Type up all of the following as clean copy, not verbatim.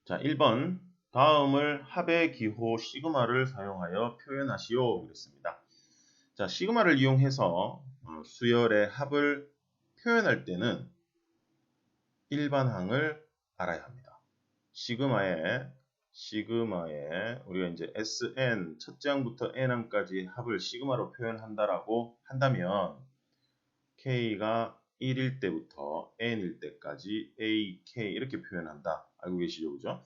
자, 1번. 다음을 합의 기호 시그마를 사용하여 표현하시오. 그랬습니다. 자, 시그마를 이용해서 수열의 합을 표현할 때는 일반항을 알아야 합니다. 시그마에 우리가 이제 Sn 첫째 항부터 n항까지 합을 시그마로 표현한다라고 한다면 K가 1일 때부터 n일 때까지 AK 이렇게 표현한다. 알고 계시죠? 그죠?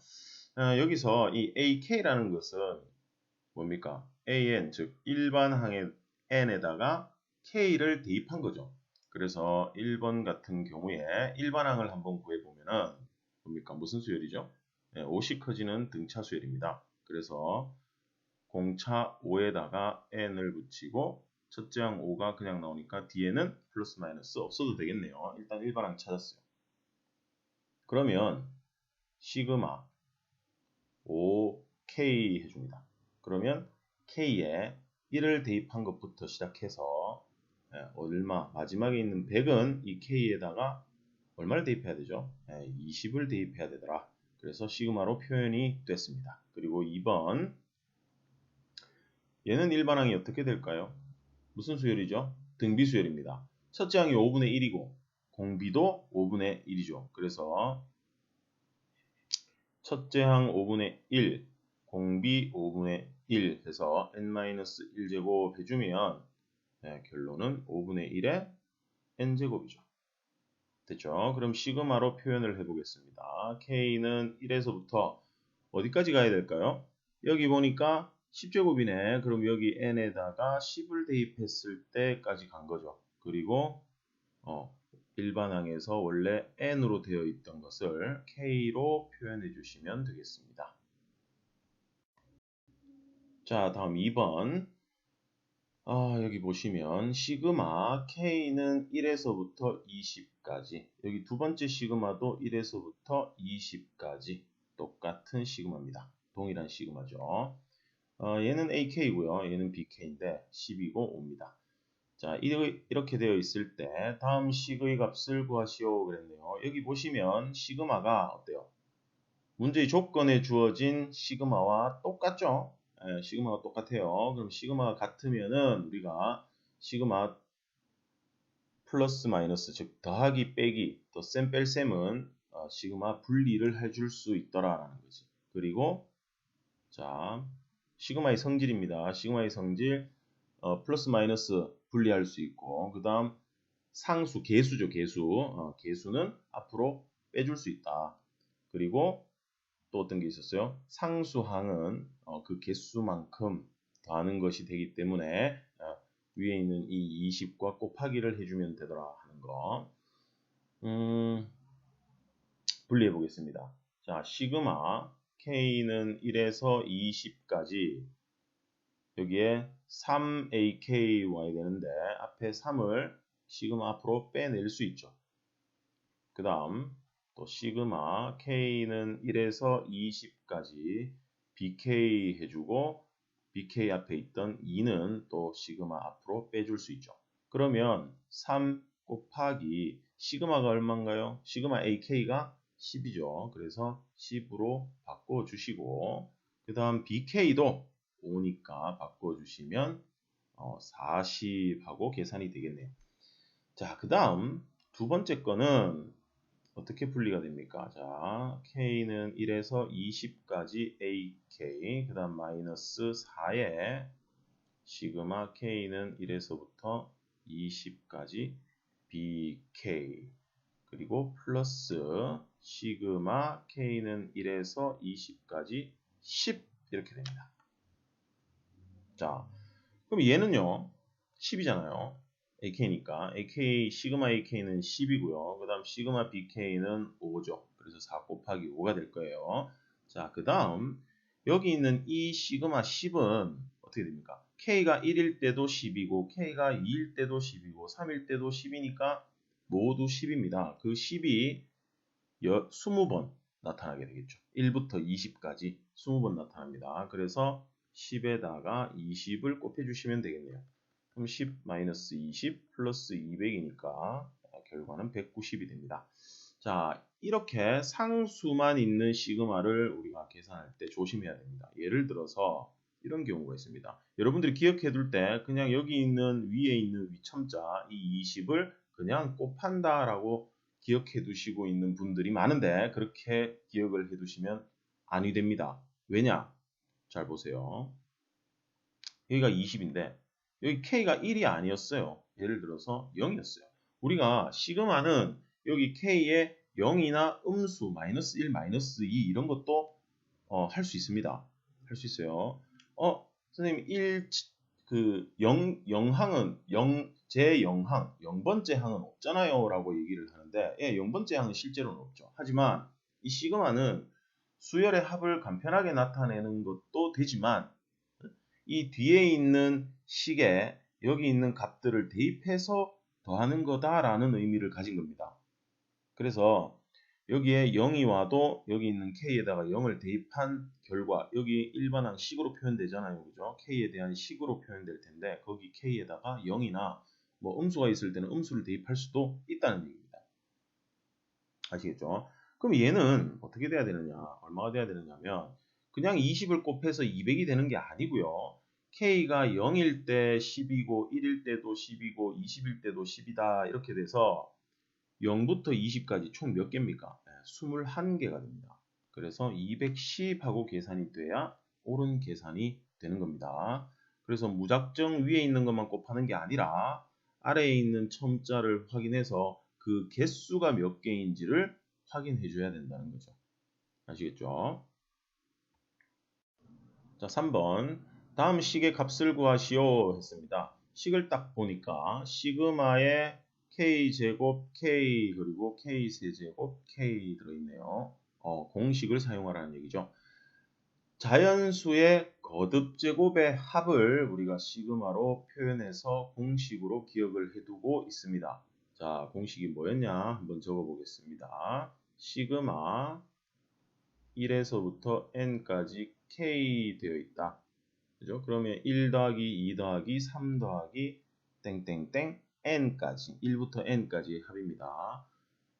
여기서 이 AK라는 것은 뭡니까? AN 즉 일반항의 n에다가 K를 대입한 거죠. 그래서 1번 같은 경우에 일반항을 한번 구해보면은 뭡니까? 무슨 수열이죠? 네, 5씩 커지는 등차 수열입니다. 그래서 공차 5에다가 n을 붙이고 첫째 항 5가 그냥 나오니까 뒤에는 플러스 마이너스 없어도 되겠네요. 일단 일반항 찾았어요. 그러면 시그마 5k 해줍니다. 그러면 k에 1을 대입한 것부터 시작해서 얼마 마지막에 있는 100은 이 k에다가 얼마를 대입해야 되죠? 20을 대입해야 되더라. 그래서 시그마로 표현이 됐습니다. 그리고 2번 얘는 일반항이 어떻게 될까요? 무슨 수열이죠? 등비 수열입니다. 첫째 항이 5분의 1이고 공비도 5분의 1이죠. 그래서 첫째 항 5분의 1, 공비 5분의 1 해서 n-1제곱 해주면 결론은 5분의 1의 n제곱이죠. 됐죠? 그럼 시그마로 표현을 해보겠습니다. k는 1에서부터 어디까지 가야 될까요? 여기 보니까 10제곱이네. 그럼 여기 n에다가 10을 대입했을 때까지 간 거죠. 그리고 일반항에서 원래 n으로 되어 있던 것을 k로 표현해 주시면 되겠습니다. 자, 다음 2번. 여기 보시면 시그마 k는 1에서부터 20까지 여기 두 번째 시그마도 1에서부터 20까지 똑같은 시그마입니다. 동일한 시그마죠. 얘는 ak고요. 얘는 bk인데 10이고 5입니다. 자, 이렇게 되어 있을 때 다음 식의 값을 구하시오 그랬네요. 여기 보시면 시그마가 어때요? 문제의 조건에 주어진 시그마와 똑같죠? 시그마가 똑같아요. 그럼 시그마가 같으면은 우리가 시그마 플러스 마이너스 즉 더하기 빼기 또 셈 뺄 셈은 시그마 분리를 해줄 수 있더라라는 거지. 그리고 자 시그마의 성질입니다. 시그마의 성질 플러스 마이너스 분리할 수 있고 그 다음 상수 개수죠. 개수는 앞으로 빼줄 수 있다. 그리고 또 어떤 게 있었어요? 상수항은 그 개수만큼 더하는 것이 되기 때문에 위에 있는 이 20과 곱하기를 해주면 되더라 하는 거. 분리해 보겠습니다. 자, 시그마 k는 1에서 20까지 여기에 3ak 와야 되는데 앞에 3을 시그마 앞으로 빼낼 수 있죠. 그 다음 또 시그마 k는 1에서 20까지 bk 해주고 bk 앞에 있던 2는 또 시그마 앞으로 빼줄 수 있죠. 그러면 3 곱하기 시그마가 얼마인가요? 시그마 ak가 10이죠. 그래서 10으로 바꿔주시고 그 다음 bk도 5니까 바꿔주시면 40하고 계산이 되겠네요. 자, 그 다음 두 번째 거는 어떻게 분리가 됩니까? 자, k는 1에서 20까지 ak, 그 다음 마이너스 4에 시그마 k는 1에서부터 20까지 bk, 그리고 플러스 시그마 k는 1에서 20까지 10 이렇게 됩니다. 자, 그럼 얘는요, 10이잖아요. ak니까 시그마 ak는 10이고요. 그 다음 시그마 bk는 5죠. 그래서 4 곱하기 5가 될 거예요. 자, 그 다음 여기 있는 이 시그마 10은 어떻게 됩니까? k가 1일 때도 10이고 k가 2일 때도 10이고 3일 때도 10이니까 모두 10입니다. 그 10이 20번 나타나게 되겠죠. 1부터 20까지 20번 나타납니다. 그래서 10에다가 20을 곱해주시면 되겠네요. 그럼 10 마이너스 20 플러스 200이니까 결과는 190이 됩니다. 자, 이렇게 상수만 있는 시그마를 우리가 계산할 때 조심해야 됩니다. 예를 들어서 이런 경우가 있습니다. 여러분들이 기억해 둘 때 그냥 여기 있는 위에 있는 위첨자 이 20을 그냥 곱한다라고 기억해 두시고 있는 분들이 많은데 그렇게 기억을 해 두시면 아니 됩니다. 왜냐? 잘 보세요. 여기가 20인데 여기 K가 1이 아니었어요. 예를 들어서 0이었어요. 우리가 시그마는 여기 K에 0이나 음수, 마이너스 1, 마이너스 2 이런 것도 할 수 있습니다. 할 수 있어요. 선생님 1, 그 0항은 제 0항, 0번째 항은 없잖아요 라고 얘기를 하는데 예, 0번째 항은 실제로는 없죠. 하지만 이 시그마는 수열의 합을 간편하게 나타내는 것도 되지만 이 뒤에 있는 식에 여기 있는 값들을 대입해서 더하는 거다라는 의미를 가진 겁니다. 그래서 여기에 0이 와도 여기 있는 k에다가 0을 대입한 결과 여기 일반항 식으로 표현되잖아요. 그죠? k에 대한 식으로 표현될 텐데 거기 k에다가 0이나 뭐 음수가 있을 때는 음수를 대입할 수도 있다는 얘기입니다. 아시겠죠? 그럼 얘는 어떻게 돼야 되느냐? 얼마가 돼야 되느냐면 그냥 20을 곱해서 200이 되는 게 아니고요. k가 0일 때 10이고 1일 때도 10이고 20일 때도 10이다 이렇게 돼서 0부터 20까지 총 몇 개입니까? 21개가 됩니다. 그래서 210하고 계산이 돼야 옳은 계산이 되는 겁니다. 그래서 무작정 위에 있는 것만 곱하는 게 아니라 아래에 있는 첨자를 확인해서 그 개수가 몇 개인지를 확인해 줘야 된다는 거죠. 아시겠죠? 자, 3번. 다음 식의 값을 구하시오 했습니다. 식을 딱 보니까 시그마에 k제곱 k 그리고 k 세제곱 k 들어있네요. 공식을 사용하라는 얘기죠. 자연수의 거듭제곱의 합을 우리가 시그마로 표현해서 공식으로 기억을 해두고 있습니다. 자, 공식이 뭐였냐 한번 적어보겠습니다. 시그마 1에서부터 n까지 k 되어 있다. 그죠? 그러면 1 더하기 2 더하기 3 더하기 땡땡땡 n까지 1부터 n까지의 합입니다.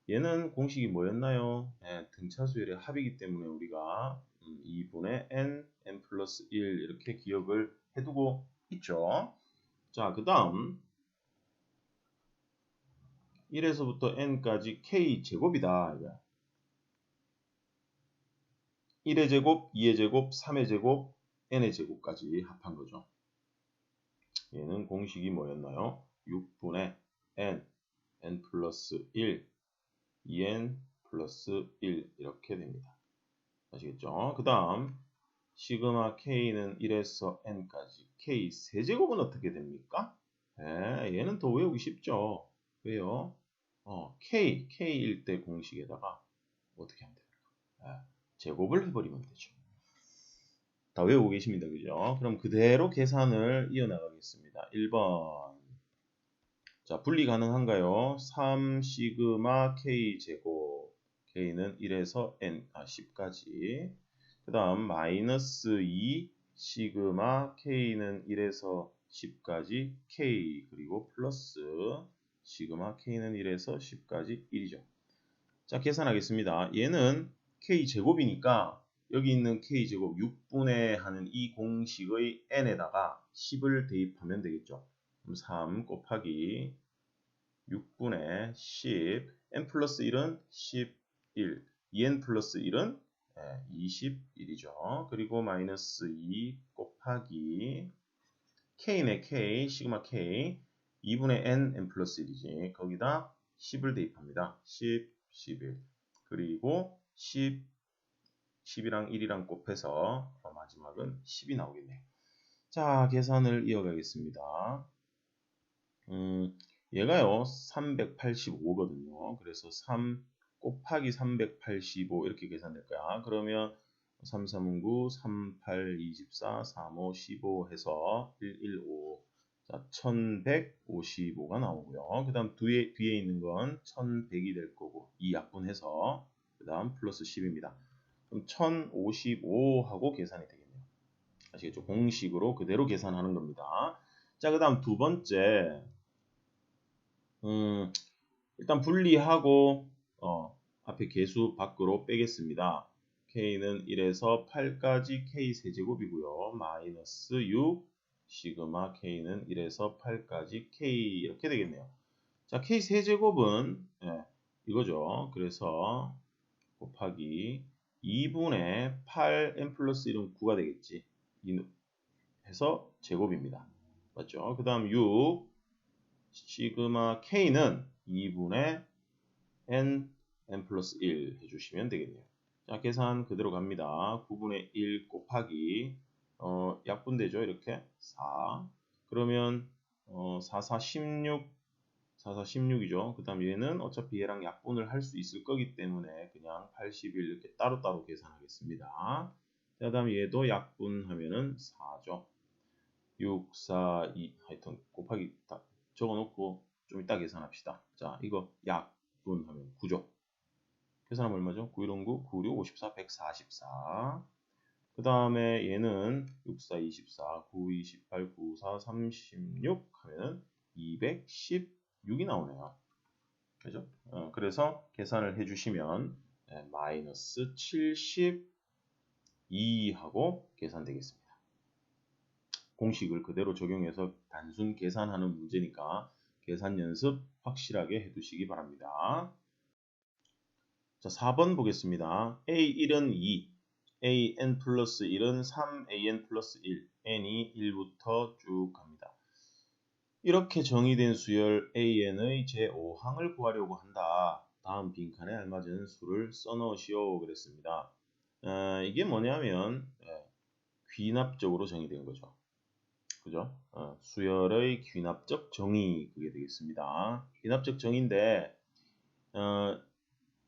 얘는 공식이 뭐였나요? 네, 등차수열의 합이기 때문에 우리가 2분의 n 플러스 1 이렇게 기억을 해두고 있죠. 자, 그 다음 1에서부터 n까지 k 제곱이다. 1의 제곱, 2의 제곱, 3의 제곱, n의 제곱까지 합한 거죠. 얘는 공식이 뭐였나요? 6분의 n 플러스 1, 2n 플러스 1 이렇게 됩니다. 아시겠죠? 그 다음 시그마 k는 1에서 n까지 k 세제곱은 어떻게 됩니까? 얘는 더 외우기 쉽죠. 왜요? k일 때 공식에다가 어떻게 하면 됩니까? 제곱을 해버리면 되죠. 다 외우고 계십니다. 그죠? 그럼 그대로 계산을 이어나가겠습니다. 1번. 자, 분리 가능한가요? 3 시그마 k 제곱. k는 1에서 n, 10까지. 그 다음 마이너스 2 시그마 k는 1에서 10까지 k 그리고 플러스 시그마 k는 1에서 10까지 1이죠. 자, 계산하겠습니다. 얘는 k 제곱이니까 여기 있는 k제곱 6분의 하는 이 공식의 n에다가 10을 대입하면 되겠죠. 그럼 3 곱하기 6분의 10 n 플러스 1은 11 2n 플러스 1은 21이죠. 그리고 마이너스 2 곱하기 k네 k 시그마 k 2분의 n 플러스 1이지. 거기다 10을 대입합니다. 10, 11 그리고 10, 10이랑 1이랑 곱해서 마지막은 10이 나오겠네요. 자, 계산을 이어가겠습니다. 얘가요 385거든요. 그래서 3 곱하기 385 이렇게 계산될 거야. 그러면 3, 3, 9, 3, 8, 24, 3, 5, 15 해서 1, 1, 5. 자, 1155가 나오고요. 그 다음 뒤에 있는 건 1100이 될 거고, 이 약분해서, 그 다음 플러스 10입니다. 그럼 1055하고 계산이 되겠네요. 아시겠죠? 공식으로 그대로 계산하는 겁니다. 자, 그 다음 두 번째. 일단 분리하고, 앞에 개수 밖으로 빼겠습니다. K는 1에서 8까지 K 세제곱이고요. 마이너스 6 시그마 K는 1에서 8까지 K 이렇게 되겠네요. 자, K 세제곱은 이거죠. 그래서 곱하기 2분의 8n 플러스 1은 9가 되겠지. 해서 제곱입니다. 맞죠? 그 다음 6 시그마 K는 2분의 n 플러스 1 해주시면 되겠네요. 자, 계산 그대로 갑니다. 9분의 1 곱하기 약분되죠. 이렇게 4. 그러면 4, 4, 16 4, 4, 16이죠. 그 다음 얘는 어차피 얘랑 약분을 할 수 있을 거기 때문에 그냥 81 이렇게 따로따로 계산하겠습니다. 그 다음 얘도 약분하면은 4죠. 6, 4, 2 하여튼 곱하기 딱 적어놓고 좀 이따 계산합시다. 자, 이거 약분하면 9죠. 계산하면 얼마죠? 9, 1, 9, 9, 6, 54, 144. 그 다음에 얘는 6, 4, 24, 9, 28, 9, 4, 36 하면 216이 나오네요. 그죠? 그래서 계산을 해주시면 마이너스 72하고 계산되겠습니다. 공식을 그대로 적용해서 단순 계산하는 문제니까 계산 연습 확실하게 해두시기 바랍니다. 자, 4번 보겠습니다. A1은 2, AN 플러스 1은 3AN 플러스 1, N이 1부터 쭉 갑니다. 이렇게 정의된 수열 AN의 제5항을 구하려고 한다. 다음 빈칸에 알맞은 수를 써넣으시오 그랬습니다. 이게 뭐냐면 귀납적으로 정의된 거죠. 그죠? 수열의 귀납적 정의 그게 되겠습니다. 귀납적 정의인데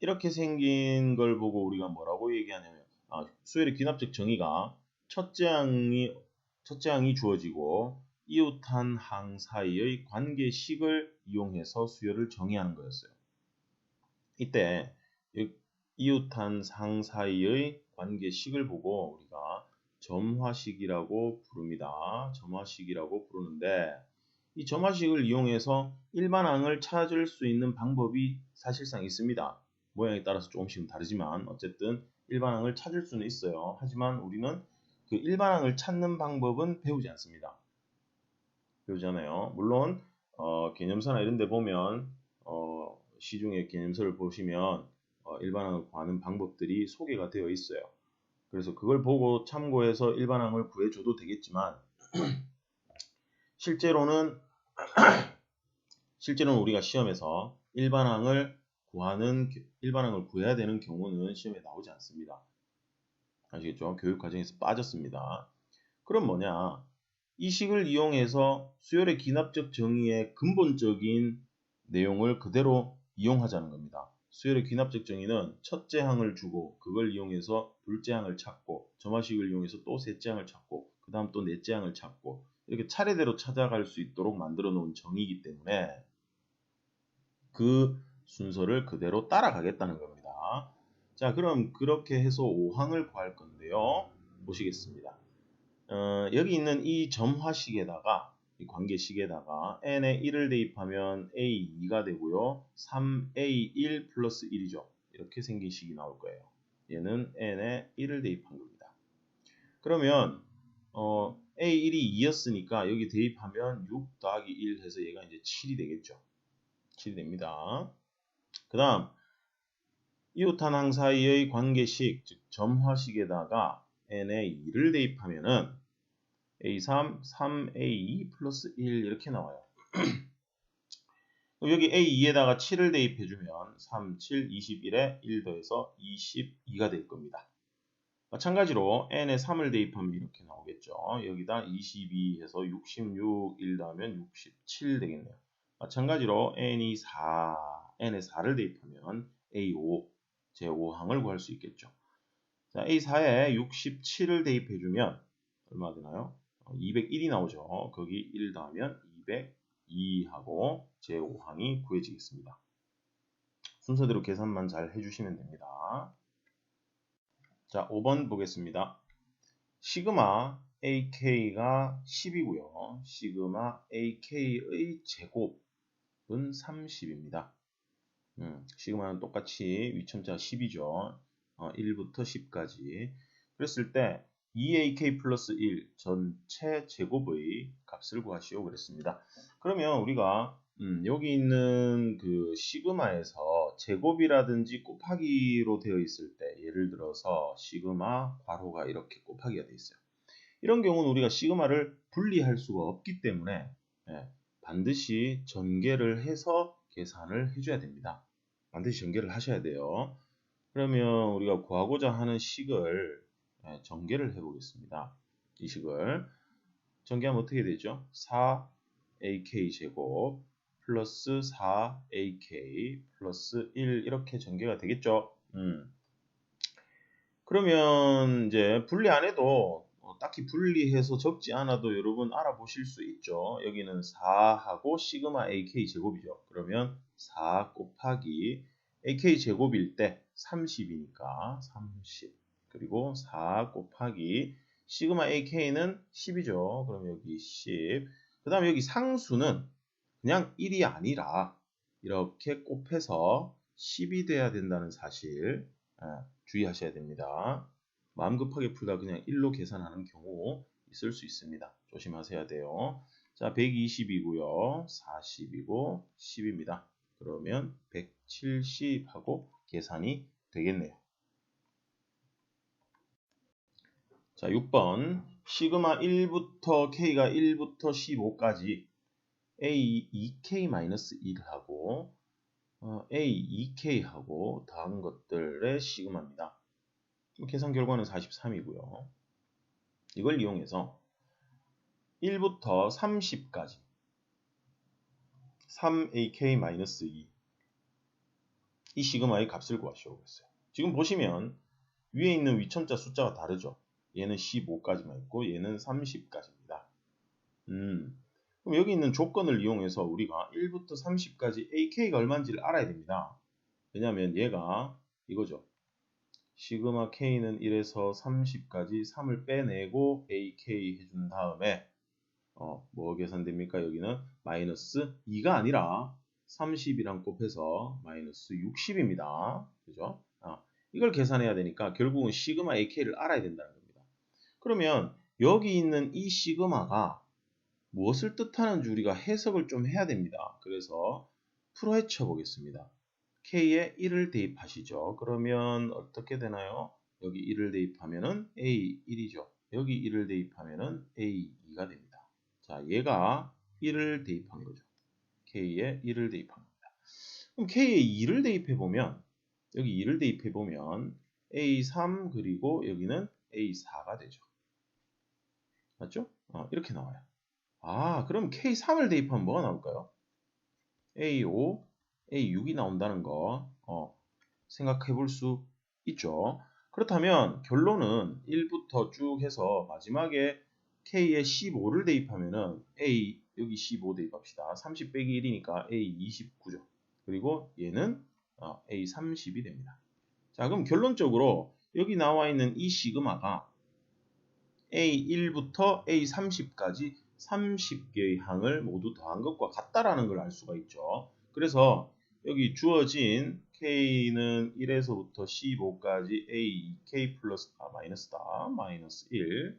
이렇게 생긴 걸 보고 우리가 뭐라고 얘기하냐면 수열의 귀납적 정의가 첫째 항이 주어지고 이웃한 항 사이의 관계식을 이용해서 수열을 정의하는 거였어요. 이때 이웃한 항 사이의 관계식을 보고 우리가 점화식이라고 부릅니다. 점화식이라고 부르는데 이 점화식을 이용해서 일반항을 찾을 수 있는 방법이 사실상 있습니다. 모양에 따라서 조금씩은 다르지만 어쨌든 일반항을 찾을 수는 있어요. 하지만 우리는 그 일반항을 찾는 방법은 배우지 않습니다. 배우잖아요. 물론 개념서나 이런 데 보면 시중의 개념서를 보시면 일반항을 구하는 방법들이 소개가 되어 있어요. 그래서 그걸 보고 참고해서 일반항을 구해줘도 되겠지만 실제로는 우리가 시험에서 일반항을 구해야 되는 경우는 시험에 나오지 않습니다. 아시겠죠? 교육 과정에서 빠졌습니다. 그럼 뭐냐? 이 식을 이용해서 수열의 기납적 정의의 근본적인 내용을 그대로 이용하자는 겁니다. 수열의 기납적 정의는 첫째 항을 주고 그걸 이용해서 둘째 항을 찾고 점화식을 이용해서 또 셋째 항을 찾고 그 다음 또 넷째 항을 찾고 이렇게 차례대로 찾아갈 수 있도록 만들어 놓은 정의이기 때문에 그 순서를 그대로 따라가겠다는 겁니다. 자, 그럼 그렇게 해서 5항을 구할 건데요. 보시겠습니다. 여기 있는 이 점화식에다가 이 관계식에다가 n에 1을 대입하면 a2가 되고요. 3a1 플러스 1이죠. 이렇게 생긴 식이 나올 거예요. 얘는 n에 1을 대입한 겁니다. 그러면 a1이 2였으니까 여기 대입하면 6 더하기 1 해서 얘가 이제 7이 되겠죠. 7이 됩니다. 그 다음 이웃한 항 사이의 관계식, 즉 점화식에다가 n에 2를 대입하면은 A3, 3A2 플러스 1 이렇게 나와요. 여기 A2에다가 7을 대입해주면 3, 7, 21에 1 더해서 22가 될 겁니다. 마찬가지로 n에 3을 대입하면 이렇게 나오겠죠. 여기다 22 해서 66, 1 더하면 67 되겠네요. 마찬가지로 n에 4를 대입하면 A5, 제5항을 구할 수 있겠죠. 자, A4에 67을 대입해주면 얼마 되나요? 201이 나오죠. 거기 1 더하면 202하고 제5항이 구해지겠습니다. 순서대로 계산만 잘 해주시면 됩니다. 자, 5번 보겠습니다. 시그마 AK가 10이고요. 시그마 AK의 제곱은 30입니다. 시그마는 똑같이 위첨자가 10이죠. 1부터 10까지. 그랬을 때 2ak 플러스 1 전체 제곱의 값을 구하시오 그랬습니다. 그러면 우리가 여기 있는 그 시그마에서 제곱이라든지 곱하기로 되어 있을 때 예를 들어서 시그마 괄호가 이렇게 곱하기가 되어 있어요. 이런 경우는 우리가 시그마를 분리할 수가 없기 때문에 반드시 전개를 해서 계산을 해줘야 됩니다. 반드시 전개를 하셔야 돼요. 그러면 우리가 구하고자 하는 식을 전개를 해보겠습니다. 이 식을 전개하면 어떻게 되죠? 4ak 제곱 플러스 4ak 플러스 1 이렇게 전개가 되겠죠. 그러면 이제 분리 안 해도 딱히 분리해서 적지 않아도 여러분 알아보실 수 있죠. 여기는 4하고 시그마 ak 제곱이죠. 그러면 4 곱하기 ak 제곱일 때 30이니까 30 그리고 4 곱하기 시그마 ak는 10이죠. 그럼 여기 10. 그 다음에 여기 상수는 그냥 1이 아니라 이렇게 곱해서 10이 돼야 된다는 사실 주의하셔야 됩니다. 마음 급하게 풀다 그냥 1로 계산하는 경우 있을 수 있습니다. 조심하셔야 돼요. 자, 120이고요. 40이고 10입니다. 그러면 170하고 계산이 되겠네요. 자, 6번 시그마 1부터 K가 1부터 15까지 A 2K-1하고 A 2K하고 더한 것들의 시그마입니다. 계산 결과는 43이고요. 이걸 이용해서 1부터 30까지 3ak-2 이 시그마의 값을 구하시오 그랬어요. 지금 보시면 위에 있는 위첨자 숫자가 다르죠. 얘는 15까지만 있고 얘는 30까지입니다. 그럼 여기 있는 조건을 이용해서 우리가 1부터 30까지 ak가 얼마인지를 알아야 됩니다. 왜냐하면 얘가 이거죠. 시그마 k는 1에서 30까지 3을 빼내고 ak 해준 다음에 뭐 계산됩니까? 여기는 마이너스 2가 아니라 30이랑 곱해서 마이너스 60입니다. 그죠? 이걸 계산해야 되니까 결국은 시그마 ak를 알아야 된다는 겁니다. 그러면 여기 있는 이 시그마가 무엇을 뜻하는지 우리가 해석을 좀 해야 됩니다. 그래서 풀어헤쳐 보겠습니다. k에 1을 대입하시죠. 그러면 어떻게 되나요? 여기 1을 대입하면은 a1이죠. 여기 1을 대입하면은 a2가 됩니다. 자, 얘가 1을 대입한 거죠. k에 1을 대입한 겁니다. 그럼 k에 2를 대입해 보면 여기 2를 대입해 보면 a3 그리고 여기는 a4가 되죠. 맞죠? 이렇게 나와요. 그럼 K3을 대입하면 뭐가 나올까요? A5, A6이 나온다는 거 생각해 볼 수 있죠. 그렇다면 결론은 1부터 쭉 해서 마지막에 K에 15를 대입하면은 A 여기 15 대입합시다. 30 빼기 1이니까 A 29죠. 그리고 얘는 A 30이 됩니다. 자, 그럼 결론적으로 여기 나와 있는 이 시그마가 A1부터 A30까지 30개의 항을 모두 더한 것과 같다라는 걸 알 수가 있죠. 그래서 여기 주어진 K는 1에서부터 15까지 A2K 플러스 마이너스다. 마이너스 1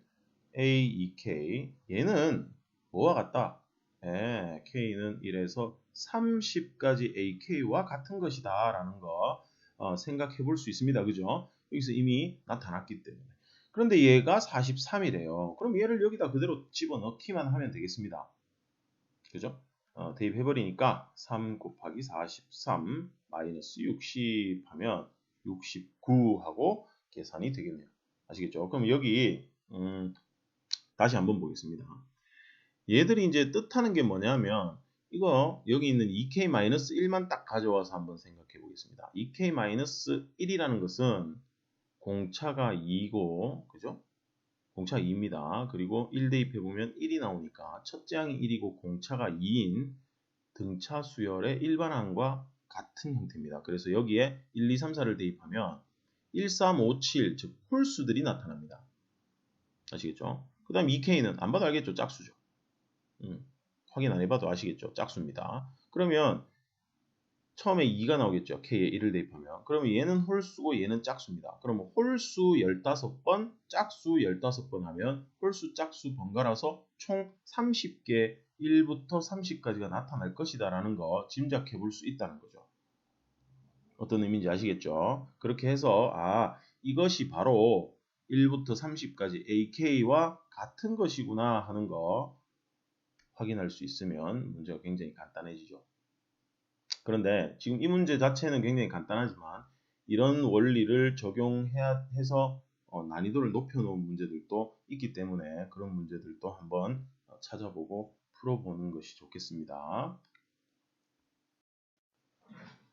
A2K 얘는 뭐와 같다? K는 1에서 30까지 AK와 같은 것이다 라는 거 생각해 볼 수 있습니다. 그죠? 여기서 이미 나타났기 때문에. 그런데 얘가 43이래요. 그럼 얘를 여기다 그대로 집어넣기만 하면 되겠습니다. 그죠? 대입해버리니까 3 곱하기 43 마이너스 60 하면 69하고 계산이 되겠네요. 아시겠죠? 그럼 여기 다시 한번 보겠습니다. 얘들이 이제 뜻하는 게 뭐냐면 이거 여기 있는 2k-1만 딱 가져와서 한번 생각해 보겠습니다. 2k-1이라는 것은 공차가 2고 그죠? 공차가 2입니다. 그리고 1 대입해보면 1이 나오니까 첫째 항이 1이고 공차가 2인 등차 수열의 일반항과 같은 형태입니다. 그래서 여기에 1, 2, 3, 4를 대입하면 1, 3, 5, 7, 즉 홀수들이 나타납니다. 아시겠죠? 그 다음 2K는 안 봐도 알겠죠? 짝수죠. 확인 안 해봐도 아시겠죠? 짝수입니다. 그러면 처음에 2가 나오겠죠. K에 1을 대입하면. 그러면 얘는 홀수고 얘는 짝수입니다. 그러면 홀수 15번, 짝수 15번 하면 홀수 짝수 번갈아서 총 30개 1부터 30까지가 나타날 것이다 라는 거 짐작해 볼 수 있다는 거죠. 어떤 의미인지 아시겠죠? 그렇게 해서 이것이 바로 1부터 30까지 AK와 같은 것이구나 하는 거 확인할 수 있으면 문제가 굉장히 간단해지죠. 그런데 지금 이 문제 자체는 굉장히 간단하지만 이런 원리를 적용해야 해서 난이도를 높여놓은 문제들도 있기 때문에 그런 문제들도 한번 찾아보고 풀어보는 것이 좋겠습니다.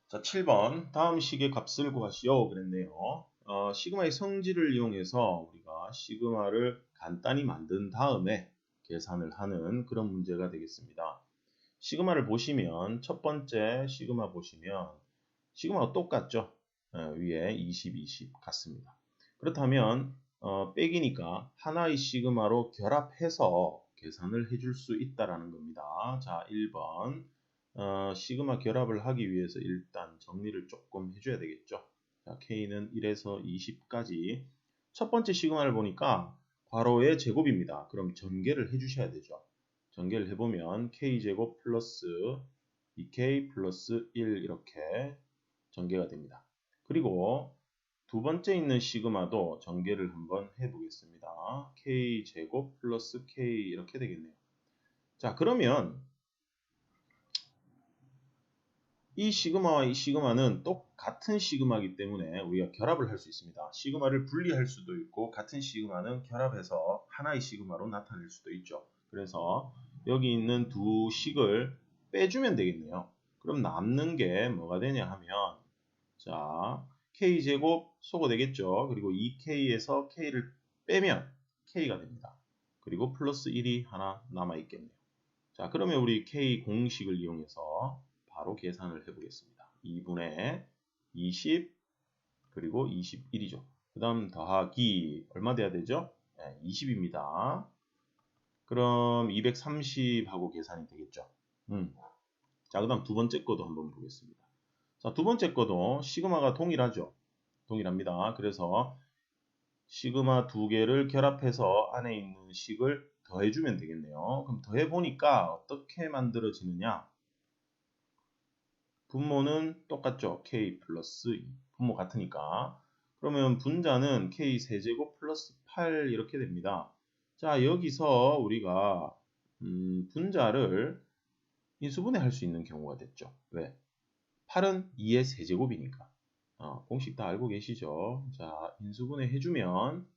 자, 7번 다음 식의 값을 구하시오 그랬네요. 시그마의 성질을 이용해서 우리가 시그마를 간단히 만든 다음에 계산을 하는 그런 문제가 되겠습니다. 시그마를 보시면 첫 번째 시그마 보시면 시그마가 똑같죠. 위에 20, 20 같습니다. 그렇다면 빼기니까 하나의 시그마로 결합해서 계산을 해줄 수 있다라는 겁니다. 자, 1번 시그마 결합을 하기 위해서 일단 정리를 조금 해줘야 되겠죠. 자, K는 1에서 20까지 첫 번째 시그마를 보니까 괄호의 제곱입니다. 그럼 전개를 해주셔야 되죠. 전개를 해보면 K제곱 플러스 2K 플러스 1 이렇게 전개가 됩니다. 그리고 두 번째 있는 시그마도 전개를 한번 해보겠습니다. K제곱 플러스 K 이렇게 되겠네요. 자, 그러면 이 시그마와 이 시그마는 똑같은 시그마이기 때문에 우리가 결합을 할 수 있습니다. 시그마를 분리할 수도 있고 같은 시그마는 결합해서 하나의 시그마로 나타낼 수도 있죠. 그래서 여기 있는 두 식을 빼주면 되겠네요. 그럼 남는 게 뭐가 되냐 하면 자 K제곱 소거 되겠죠. 그리고 2K에서 K를 빼면 K가 됩니다. 그리고 플러스 1이 하나 남아있겠네요. 자 그러면 우리 K 공식을 이용해서 바로 계산을 해보겠습니다. 2분의 20 그리고 21이죠. 그 다음 더하기 얼마 돼야 되죠? 네, 20입니다. 그럼 230하고 계산이 되겠죠. 자, 그 다음 두 번째 거도 한번 보겠습니다. 자, 두 번째 거도 시그마가 동일하죠. 동일합니다. 그래서 시그마 두 개를 결합해서 안에 있는 식을 더해주면 되겠네요. 그럼 더해보니까 어떻게 만들어지느냐? 분모는 똑같죠. K 플러스 2. 분모 같으니까. 그러면 분자는 K 세제곱 플러스 8 이렇게 됩니다. 자, 여기서 우리가 분자를 인수분해 할 수 있는 경우가 됐죠. 왜? 8은 2의 세제곱이니까. 공식 다 알고 계시죠? 자, 인수분해 해주면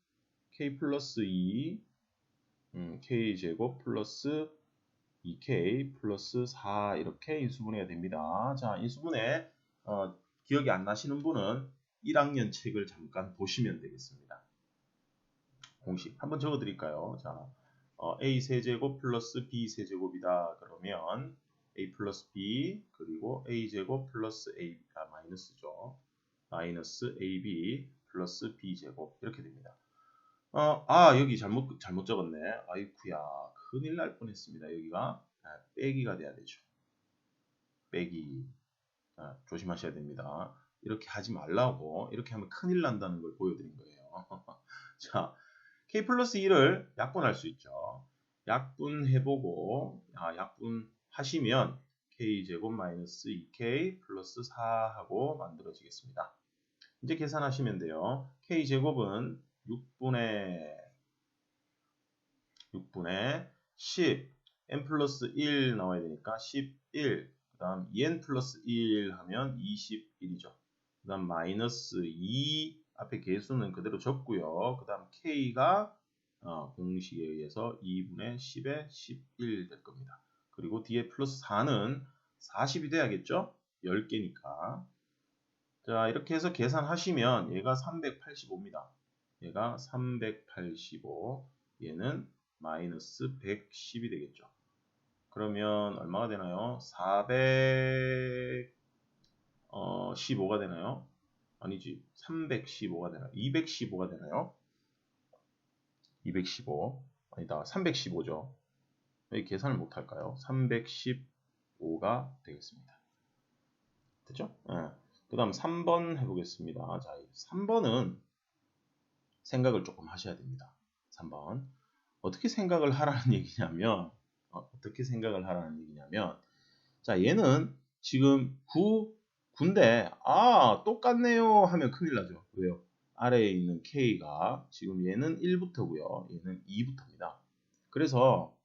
K 플러스 2, K제곱 플러스 2K 플러스 4 이렇게 인수분해가 됩니다. 자, 인수분해 기억이 안 나시는 분은 1학년 책을 잠깐 보시면 되겠습니다. 공식 한번 적어 드릴까요? 자, A 세제곱 플러스 B 세제곱이다. 그러면 A 플러스 B 그리고 A제곱 플러스 A가 마이너스죠. 마이너스 AB 플러스 B제곱 이렇게 됩니다. 여기 잘못 적었네. 아이쿠야. 큰일 날 뻔했습니다. 여기가 빼기가 돼야 되죠. 빼기. 조심하셔야 됩니다. 이렇게 하지 말라고. 이렇게 하면 큰일 난다는 걸 보여드린 거예요. 자, K 플러스 1을 약분할 수 있죠. 약분해보고, 약분하시면 K제곱 마이너스 2K 플러스 4하고 만들어지겠습니다. 이제 계산하시면 돼요. K제곱은 6분의 10 n 플러스 1 나와야 되니까 11 그 다음 2n 플러스 1 하면 21이죠. 그 다음 마이너스 2 앞에 개수는 그대로 적고요. 그 다음 k가 공식에 의해서 2분의 10에 11 될 겁니다. 그리고 뒤에 플러스 4는 40이 돼야겠죠? 10개니까. 자 이렇게 해서 계산하시면 얘가 385입니다. 얘가 385 얘는 마이너스 110이 되겠죠. 그러면 얼마가 되나요? 415가 되나요? 아니지. 315가 되나요? 215가 되나요? 215. 아니다. 315죠. 왜 계산을 못할까요? 315가 되겠습니다. 됐죠? 예. 그 다음 3번 해보겠습니다. 자, 3번은 생각을 조금 하셔야 됩니다. 3번. 어떻게 생각을 하라는 얘기냐면, 자, 얘는 지금 9인데, 똑같네요 하면 큰일 나죠. 왜요? 아래에 있는 K가 지금 얘는 1부터고요. 얘는 2부터입니다. 그래서,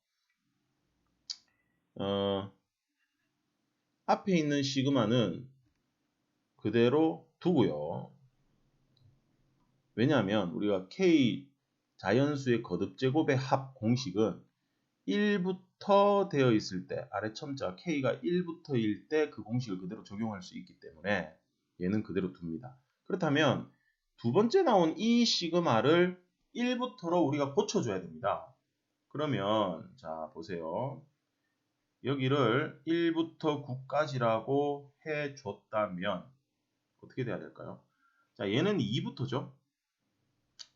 앞에 있는 시그마는 그대로 두고요. 왜냐하면 우리가 K 자연수의 거듭제곱의 합 공식은 1부터 되어 있을 때, 아래 첨자 K가 1부터일 때 그 공식을 그대로 적용할 수 있기 때문에 얘는 그대로 둡니다. 그렇다면 두 번째 나온 이 시그마를 1부터로 우리가 고쳐줘야 됩니다. 그러면 자 보세요. 여기를 1부터 9까지라고 해줬다면 어떻게 돼야 될까요? 자, 얘는 2부터죠.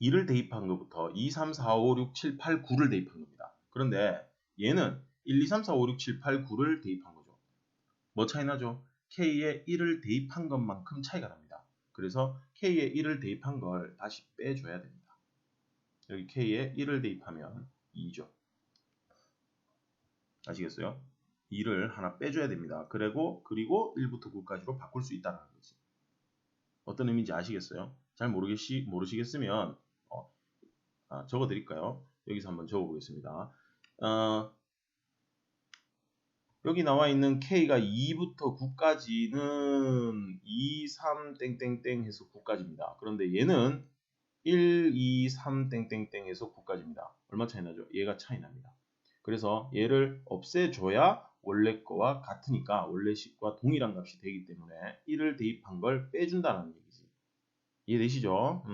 2를 대입한 것부터 2, 3, 4, 5, 6, 7, 8, 9를 대입한 겁니다. 그런데 얘는 1, 2, 3, 4, 5, 6, 7, 8, 9를 대입한 거죠. 뭐 차이 나죠? K에 1을 대입한 것만큼 차이가 납니다. 그래서 K에 1을 대입한 걸 다시 빼줘야 됩니다. 여기 K에 1을 대입하면 2죠. 아시겠어요? 2를 하나 빼줘야 됩니다. 그리고 1부터 9까지로 바꿀 수 있다는 거지. 어떤 의미인지 아시겠어요? 잘 모르시겠으면 적어 드릴까요? 여기서 한번 적어 보겠습니다. 여기 나와 있는 K가 2부터 9까지는 2, 3, 땡땡땡 해서 9까지입니다. 그런데 얘는 1, 2, 3, 땡땡땡 해서 9까지입니다. 얼마 차이 나죠? 얘가 차이 납니다. 그래서 얘를 없애줘야 원래 거와 같으니까 원래 식과 동일한 값이 되기 때문에 1을 대입한 걸 빼준다는 얘기지. 이해되시죠?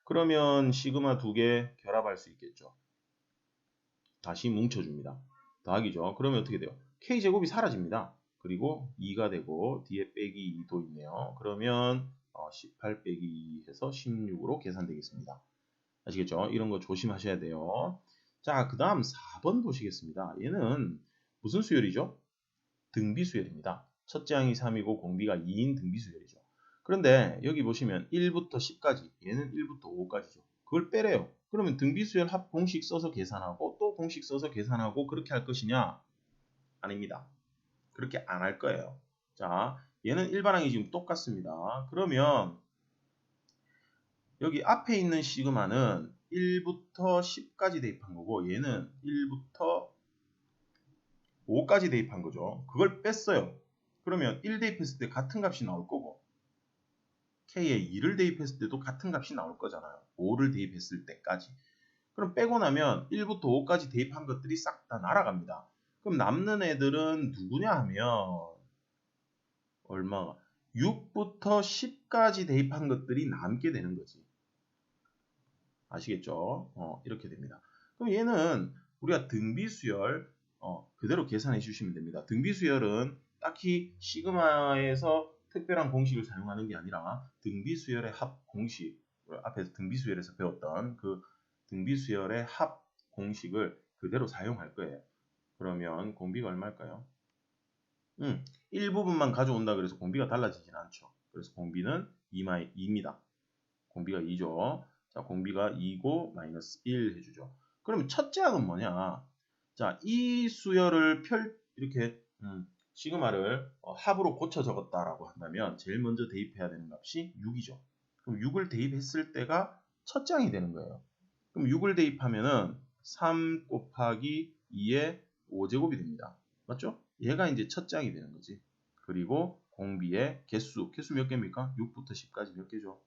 그러면 시그마 두 개 결합할 수 있겠죠. 다시 뭉쳐줍니다. 더하기죠. 그러면 어떻게 돼요? K제곱이 사라집니다. 그리고 2가 되고 뒤에 빼기 2도 있네요. 그러면 18 빼기 2 해서 16으로 계산되겠습니다. 아시겠죠? 이런 거 조심하셔야 돼요. 자, 그 다음 4번 보시겠습니다. 얘는 무슨 수열이죠? 등비수열입니다. 첫째 항이 3이고 공비가 2인 등비수열이죠. 그런데 여기 보시면 1부터 10까지, 얘는 1부터 5까지죠. 그걸 빼래요. 그러면 등비수열 합 공식 써서 계산하고 또 공식 써서 계산하고 그렇게 할 것이냐? 아닙니다. 그렇게 안 할 거예요. 자, 얘는 일반항이 지금 똑같습니다. 그러면 여기 앞에 있는 시그마는 1부터 10까지 대입한 거고 얘는 1부터 5까지 대입한 거죠. 그걸 뺐어요. 그러면 1 대입했을 때 같은 값이 나올 거고 K에 2를 대입했을 때도 같은 값이 나올 거잖아요. 5를 대입했을 때까지. 그럼 빼고 나면 1부터 5까지 대입한 것들이 싹 다 날아갑니다. 그럼 남는 애들은 누구냐 하면 얼마가 6부터 10까지 대입한 것들이 남게 되는 거지. 아시겠죠? 이렇게 됩니다. 그럼 얘는 우리가 등비수열 그대로 계산해 주시면 됩니다. 등비수열은 딱히 시그마에서 특별한 공식을 사용하는 게 아니라 등비수열의 합 공식, 앞에서 등비수열에서 배웠던 그 등비수열의 합 공식을 그대로 사용할 거예요. 그러면 공비가 얼마일까요? 일부분만 가져온다 그래서 공비가 달라지진 않죠. 그래서 공비는 2입니다. 공비가 2죠. 자, 공비가 2고 마이너스 1 해주죠. 그러면 첫째 항은 뭐냐? 자, 이 수열을 이렇게 시그마를 합으로 고쳐 적었다라고 한다면 제일 먼저 대입해야 되는 값이 6이죠. 그럼 6을 대입했을 때가 첫째 항이 되는 거예요. 그럼 6을 대입하면은 3 곱하기 2의 5제곱이 됩니다. 맞죠? 얘가 이제 첫째 항이 되는 거지. 그리고 공비의 개수 몇 개입니까? 6부터 10까지 몇 개죠?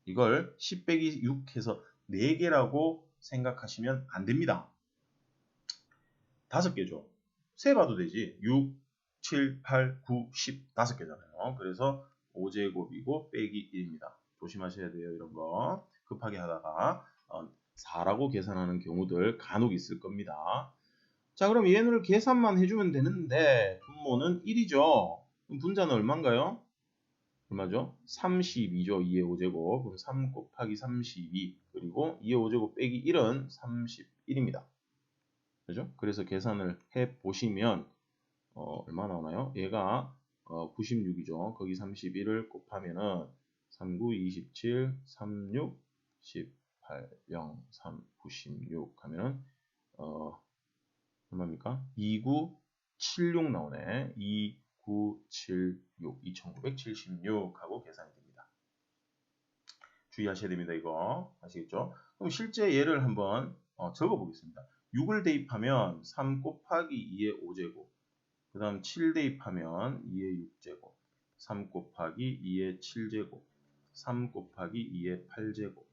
이걸 10 빼기 6 해서 4개라고 생각하시면 안 됩니다. 5개죠. 세봐도 되지. 6, 7, 8, 9, 10 5개잖아요. 그래서 5제곱이고 빼기 1입니다. 조심하셔야 돼요. 이런 거. 급하게 하다가 4라고 계산하는 경우들 간혹 있을 겁니다. 자, 그럼 얘를 계산만 해주면 되는데 분모는 1이죠. 그럼 분자는 얼마인가요? 얼마죠? 32죠. 2의 5제곱. 그럼 3 곱하기 32 그리고 2의 5제곱 빼기 1은 31입니다. 그죠? 그래서 계산을 해 보시면 얼마 나오나요? 얘가 96이죠. 거기 31을 곱하면은 39, 27, 36, 18, 0, 3, 96 하면은 얼마입니까? 2976 나오네. 2976, 2976 하고 계산이 됩니다. 주의하셔야 됩니다. 이거 아시겠죠? 그럼 실제 예를 한번 적어 보겠습니다. 6을 대입하면 3 곱하기 2의 5제곱, 그 다음 7 대입하면 2의 6제곱, 3 곱하기 2의 7제곱, 3 곱하기 2의 8제곱,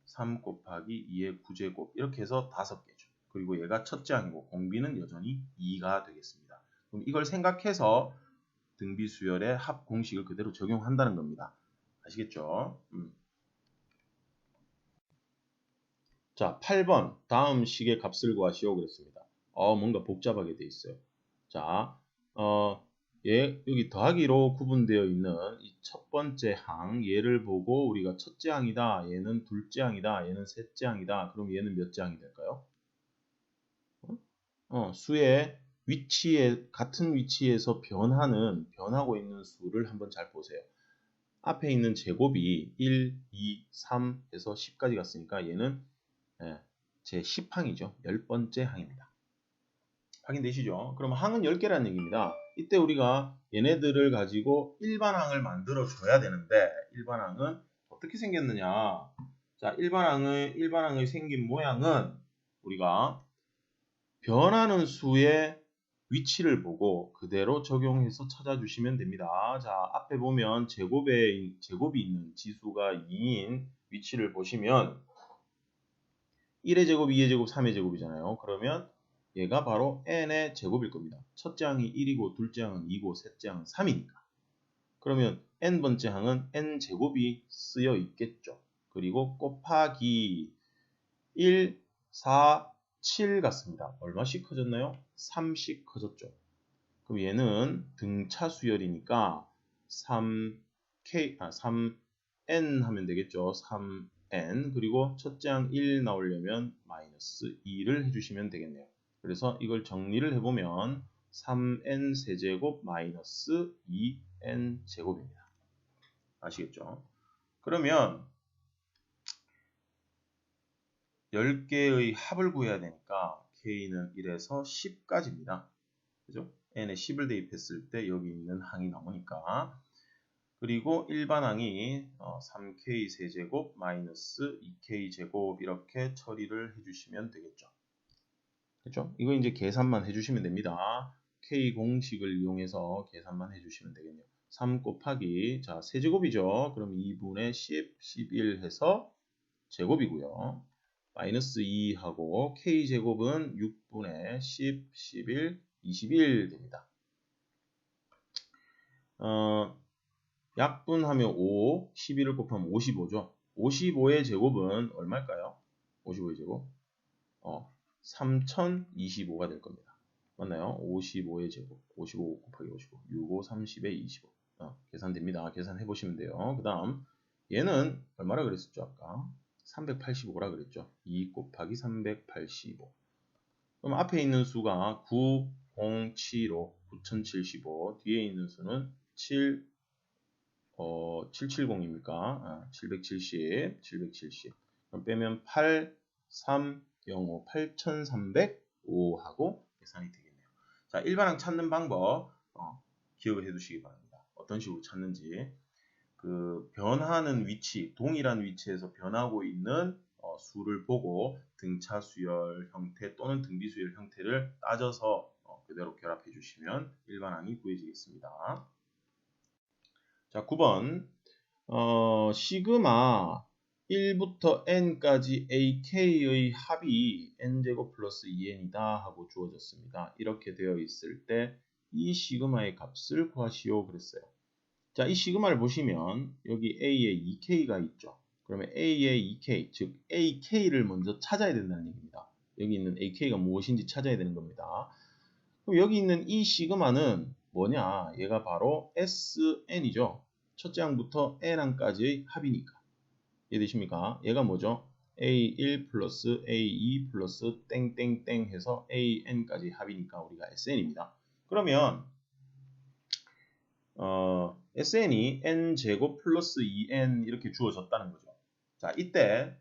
3 곱하기 2의 9제곱, 이렇게 해서 5개죠. 그리고 얘가 첫째 항이고 공비는 여전히 2가 되겠습니다. 그럼 이걸 생각해서 등비수열의 합 공식을 그대로 적용한다는 겁니다. 아시겠죠? 자, 8번 다음 식의 값을 구하시오 그랬습니다. 뭔가 복잡하게 돼 있어요. 자, 여기 더하기로 구분되어 있는 이 첫 번째 항, 얘를 보고 우리가 첫째 항이다, 얘는 둘째 항이다, 얘는 셋째 항이다. 그럼 얘는 몇째 항이 될까요? 수의 같은 위치에서 변하고 있는 수를 한번 잘 보세요. 앞에 있는 제곱이 1, 2, 3 해서 10까지 갔으니까 얘는 제 10항이죠. 10번째 항입니다. 확인되시죠? 그럼 항은 10개라는 얘기입니다. 이때 우리가 얘네들을 가지고 일반항을 만들어 줘야 되는데, 일반항은 어떻게 생겼느냐? 자, 일반항의 생긴 모양은 우리가 변하는 수의 위치를 보고 그대로 적용해서 찾아주시면 됩니다. 자, 앞에 보면 제곱이 있는 지수가 2인 위치를 보시면 1의 제곱, 2의 제곱, 3의 제곱이잖아요. 그러면 얘가 바로 n의 제곱일 겁니다. 첫째 항이 1이고 둘째 항은 2고 셋째 항은 3이니까. 그러면 n번째 항은 n제곱이 쓰여 있겠죠. 그리고 곱하기 1, 4, 7 같습니다. 얼마씩 커졌나요? 3씩 커졌죠. 그럼 얘는 등차 수열이니까 3n 하면 되겠죠. 3n 그리고 첫째 항 1 나오려면 마이너스 2를 해주시면 되겠네요. 그래서 이걸 정리를 해보면 3n 세제곱 마이너스 2n 제곱입니다. 아시겠죠? 그러면 10개의 합을 구해야 되니까 k는 1에서 10까지입니다. 그죠? n에 10을 대입했을 때 여기 있는 항이 나오니까. 그리고 일반항이 3k 세제곱 마이너스 2k 제곱 이렇게 처리를 해주시면 되겠죠. 그렇죠? 이거 이제 계산만 해주시면 됩니다. k 공식을 이용해서 계산만 해주시면 되겠네요. 3 곱하기 자 세제곱이죠. 그럼 2분의 10, 11 해서 제곱이고요. 마이너스 2하고 k제곱은 6분의 10, 11, 21 됩니다. 약분하면 5, 11을 곱하면 55죠. 55의 제곱은 얼마일까요? 55의 제곱 3025가 될 겁니다. 맞나요? 55의 제곱 55 곱하기 55 65, 30에 25 계산됩니다. 계산해 보시면 돼요. 그 다음 얘는 얼마라 그랬었죠? 아까 385라 그랬죠. 2 곱하기 385 그럼 앞에 있는 수가 9075 9075 뒤에 있는 수는 770입니까? 770 770 그럼 빼면 8305 8305 하고 계산이 되겠네요. 자, 일반항 찾는 방법 기억을 해 두시기 바랍니다. 어떤 식으로 찾는지 그 변하는 위치, 동일한 위치에서 변하고 있는 수를 보고 등차 수열 형태 또는 등비 수열 형태를 따져서 그대로 결합해 주시면 일반항이 구해지겠습니다. 자, 9번 시그마 1부터 n까지 ak의 합이 n제곱 플러스 2n이다 하고 주어졌습니다. 이렇게 되어 있을 때 이 시그마의 값을 구하시오 그랬어요. 자, 이 시그마를 보시면 여기 a에 2k가 있죠. 그러면 a에 2k, 즉 ak를 먼저 찾아야 된다는 얘기입니다. 여기 있는 ak가 무엇인지 찾아야 되는 겁니다. 그럼 여기 있는 이 시그마는 뭐냐? 얘가 바로 sn이죠. 첫째 항부터 n항까지의 합이니까. 이해되십니까? 얘가 뭐죠? a1 플러스 a2 플러스 땡땡땡 해서 an까지 합이니까 우리가 sn입니다. 그러면 SN이 n제곱 플러스 2n 이렇게 주어졌다는 거죠. 자, 이때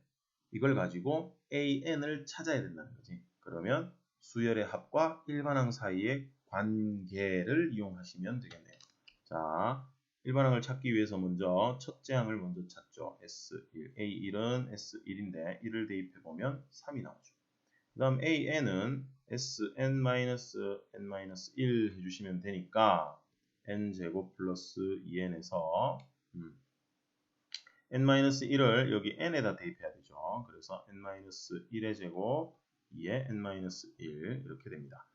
이걸 가지고 AN을 찾아야 된다는 거지. 그러면 수열의 합과 일반항 사이의 관계를 이용하시면 되겠네요. 자, 일반항을 찾기 위해서 먼저 첫째 항을 먼저 찾죠. S1, A1은 S1인데 1을 대입해보면 3이 나오죠. 그 다음 AN은 SN-N-1 해주시면 되니까 n제곱 플러스 2n에서 n-1을 여기 n에다 대입해야 되죠. 그래서 n-1의 제곱 2의 n-1 이렇게 됩니다.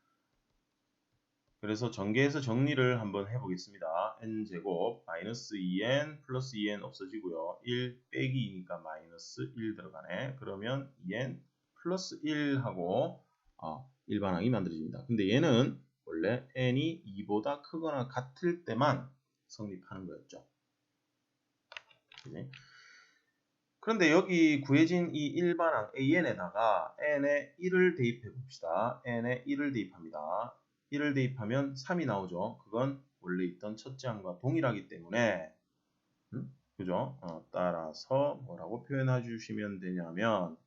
그래서 전개해서 정리를 한번 해보겠습니다. n제곱 마이너스 2n 플러스 2n 없어지고요. 1 빼기 2니까 마이너스 1 들어가네. 그러면 2n 플러스 1하고 일반항이 만들어집니다. 근데 얘는 원래 n이 2보다 크거나 같을 때만 성립하는 거였죠. 그치? 그런데 여기 구해진 이 일반항 an에다가 n에 1을 대입해 봅시다. n에 1을 대입합니다. 1을 대입하면 3이 나오죠. 그건 원래 있던 첫째 항과 동일하기 때문에 그죠? 따라서 뭐라고 표현해 주시면 되냐면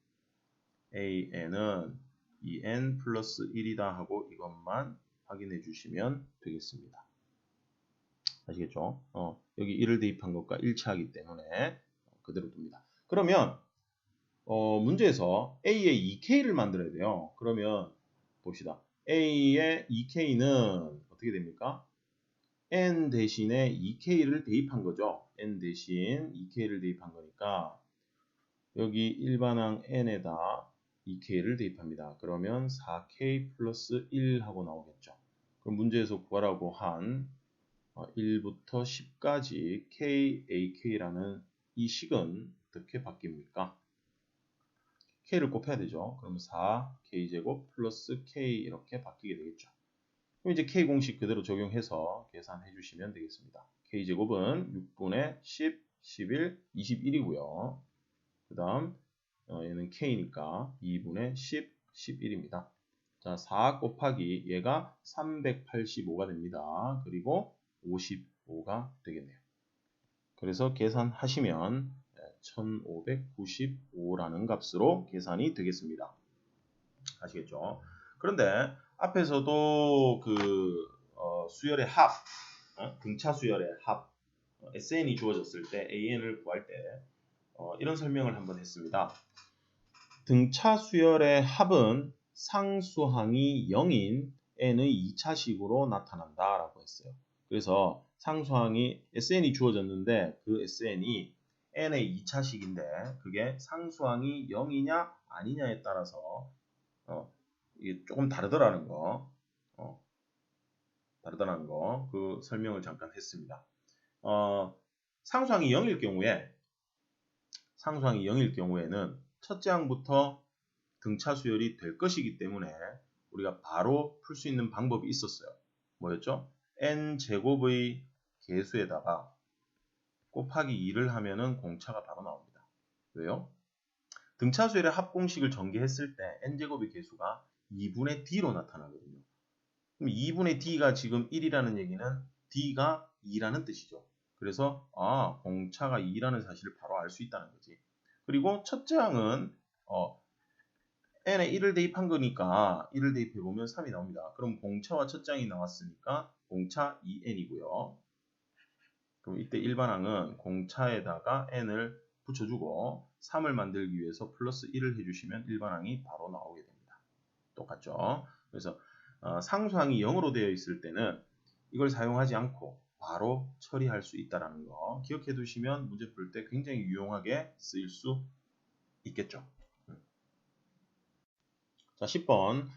an은 2n 플러스 1이다 하고 이것만 확인해 주시면 되겠습니다. 아시겠죠? 여기 1을 대입한 것과 일치하기 때문에 그대로 둡니다. 그러면 문제에서 A의 2K를 만들어야 돼요. 그러면 봅시다. A의 2K는 어떻게 됩니까? N 대신에 2K를 대입한 거죠. N 대신 2K를 대입한 거니까 여기 일반항 N에다 2K를 대입합니다. 그러면 4K 플러스 1 하고 나오겠죠. 그럼 문제에서 구하라고 한 1부터 10까지 KAK라는 이 식은 어떻게 바뀝니까? K를 곱해야 되죠. 그러면 4K제곱 플러스 K 이렇게 바뀌게 되겠죠. 그럼 이제 K 공식 그대로 적용해서 계산해 주시면 되겠습니다. K제곱은 6분의 10, 11, 21이고요. 그 다음 얘는 K니까 2분의 10, 11입니다. 자, 4 곱하기 얘가 385가 됩니다. 그리고 55가 되겠네요. 그래서 계산하시면 1595라는 값으로 계산이 되겠습니다. 아시겠죠? 그런데 앞에서도 그 수열의 합, 등차 수열의 합, SN이 주어졌을 때 AN을 구할 때 이런 설명을 한번 했습니다. 등차 수열의 합은 상수항이 0인 n의 2차식으로 나타난다 라고 했어요. 그래서 상수항이 SN이 주어졌는데 그 SN이 n의 2차식인데 그게 상수항이 0이냐 아니냐에 따라서 이게 조금 다르더라는 거 그 설명을 잠깐 했습니다. 상수항이 0일 경우에는 첫째 항부터 등차 수열이 될 것이기 때문에 우리가 바로 풀 수 있는 방법이 있었어요. 뭐였죠? n제곱의 계수에다가 곱하기 2를 하면은 공차가 바로 나옵니다. 왜요? 등차 수열의 합공식을 전개했을 때 n제곱의 계수가 2분의 d로 나타나거든요. 그럼 2분의 d가 지금 1이라는 얘기는 d가 2라는 뜻이죠. 그래서 공차가 2라는 사실을 바로 알 수 있다는 거지. 그리고 첫째 항은 n에 1을 대입한 거니까 1을 대입해보면 3이 나옵니다. 그럼 공차와 첫째 항이 나왔으니까 공차 2n이고요. 그럼 이때 일반항은 공차에다가 n을 붙여주고 3을 만들기 위해서 플러스 1을 해주시면 일반항이 바로 나오게 됩니다. 똑같죠? 그래서 상수항이 0으로 되어 있을 때는 이걸 사용하지 않고 바로 처리할 수 있다는 거 기억해 두시면 문제 풀 때 굉장히 유용하게 쓰일 수 있겠죠. 자, 10번.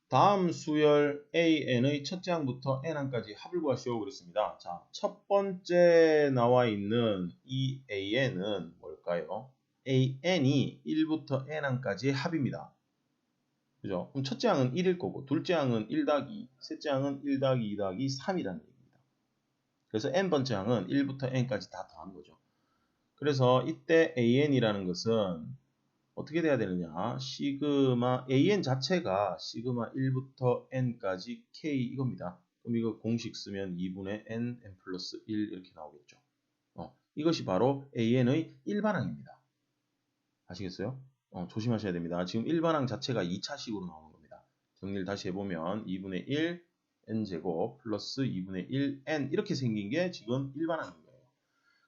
다음 수열 AN의 첫째 항부터 n항까지 합을 구하시오 그랬습니다. 자, 첫 번째 나와 있는 이 AN은 뭘까요? AN이 1부터 n항까지의 합입니다. 그죠? 그럼 첫째 항은 1일 거고, 둘째 항은 1 더하기 2, 셋째 항은 1 더하기 2 더하기 3이라는 얘기입니다. 그래서 n번째 항은 1부터 n까지 다 더한 거죠. 그래서 이때 AN이라는 것은 어떻게 돼야 되느냐? 시그마 AN 자체가 시그마 1부터 n까지 k 이겁니다. 그럼 이거 공식 쓰면 2분의 n 플러스 1 이렇게 나오겠죠. 이것이 바로 AN의 일반항입니다. 아시겠어요? 조심하셔야 됩니다. 지금 일반항 자체가 2차식으로 나오는 겁니다. 정리를 다시 해보면 2분의 1 n제곱 플러스 2분의 1 n 이렇게 생긴 게 지금 일반항인 거예요.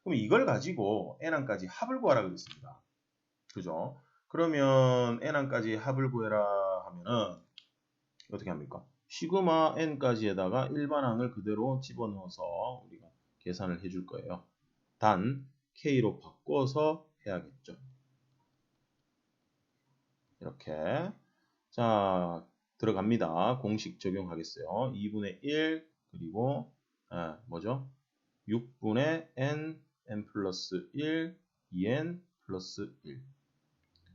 그럼 이걸 가지고 n항까지 합을 구하라 그랬습니다. 그죠? 그러면 n항까지 합을 구해라 하면은 어떻게 합니까? 시그마 n까지에다가 일반항을 그대로 집어넣어서 우리가 계산을 해줄 거예요. 단 k로 바꿔서 해야겠죠. 이렇게 자 들어갑니다. 공식 적용하겠어요. 2분의 1 그리고 뭐죠? 6분의 n 플러스 1 2n 플러스 1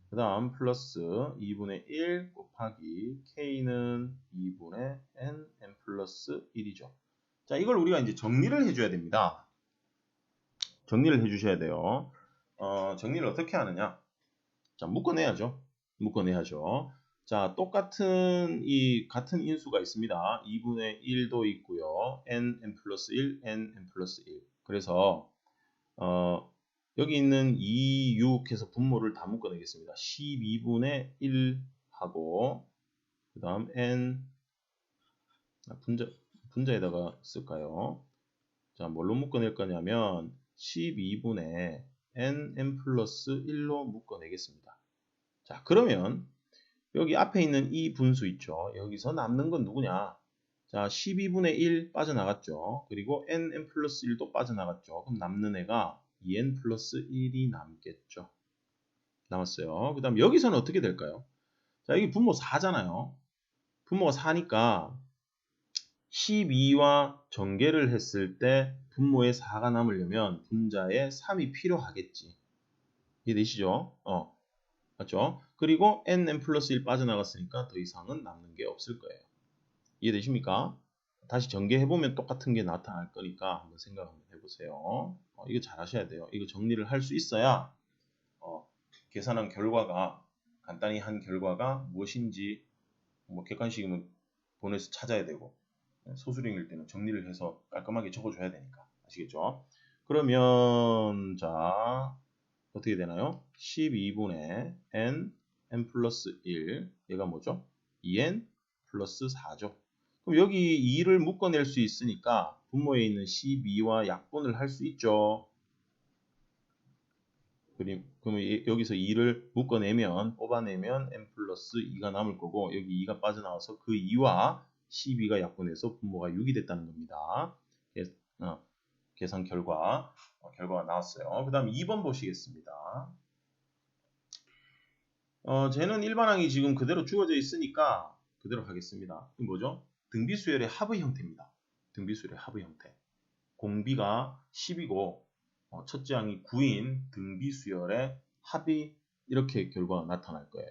그 다음 플러스 2분의 1 곱하기 k는 2분의 n 플러스 1이죠. 자 이걸 우리가 이제 정리를 해줘야 됩니다. 정리를 해주셔야 돼요. 정리를 어떻게 하느냐? 자 묶어내야죠. 자 똑같은 같은 인수가 있습니다. 2분의 1도 있고요. n 플러스 1, n 플러스 1. 그래서 여기 있는 2, 6 해서 분모를 다 묶어내겠습니다. 12분의 1 하고 그 다음 n 분자에다가 쓸까요? 자 뭘로 묶어낼 거냐면 12분의 n 플러스 1로 묶어내겠습니다. 자 그러면 여기 앞에 있는 이 분수 있죠. 여기서 남는 건 누구냐? 자 12분의 1 빠져나갔죠. 그리고 n 플러스 1도 빠져나갔죠. 그럼 남는 애가 2n 플러스 1이 남겠죠. 남았어요. 그 다음 여기서는 어떻게 될까요? 자 여기 분모 4잖아요. 분모가 4니까 12와 전개를 했을 때 분모에 4가 남으려면 분자에 3이 필요하겠지. 이해되시죠? 맞죠? 그리고 n 플러스 1 빠져나갔으니까 더 이상은 남는 게 없을 거예요. 이해되십니까? 다시 전개해보면 똑같은 게 나타날 거니까 한번 생각 한번 해보세요. 이거 잘 하셔야 돼요. 이거 정리를 할 수 있어야 계산한 결과가 간단히 한 결과가 무엇인지 뭐 객관식이면 보내서 찾아야 되고 소수링일 때는 정리를 해서 깔끔하게 적어줘야 되니까 아시겠죠? 그러면 자 어떻게 되나요? 12분의 n 플러스 1 얘가 뭐죠? 2n 플러스 4죠. 그럼 여기 2를 묶어낼 수 있으니까 분모에 있는 12와 약분을 할 수 있죠. 그러면 여기서 2를 묶어내면 뽑아내면 n 플러스 2가 남을 거고 여기 2가 빠져나와서 그 2와 12가 약분해서 분모가 6이 됐다는 겁니다. 계산 결과가 나왔어요. 그 다음 2번 보시겠습니다. 쟤는 일반항이 지금 그대로 주어져 있으니까 그대로 하겠습니다. 이 뭐죠? 등비수열의 합의 형태입니다. 등비수열의 합의 형태. 공비가 10이고 첫째 항이 9인 등비수열의 합이 이렇게 결과가 나타날 거예요.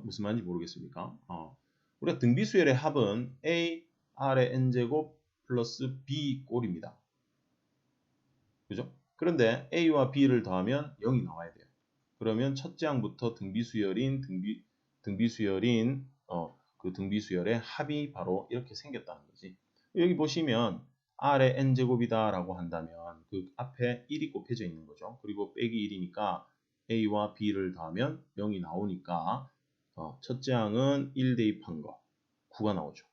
무슨 말인지 모르겠습니까? 우리가 등비수열의 합은 a r의 n제곱 플러스 b 꼴입니다. 그죠? 그런데 a와 b를 더하면 0이 나와야 돼요. 그러면 첫째 항부터 등비수열인 그 등비수열의 합이 바로 이렇게 생겼다는 거지. 여기 보시면 r의 n제곱이다 라고 한다면 그 앞에 1이 곱해져 있는 거죠. 그리고 빼기 1이니까 a와 b를 더하면 0이 나오니까 첫째 항은 1 대입한 거 9가 나오죠.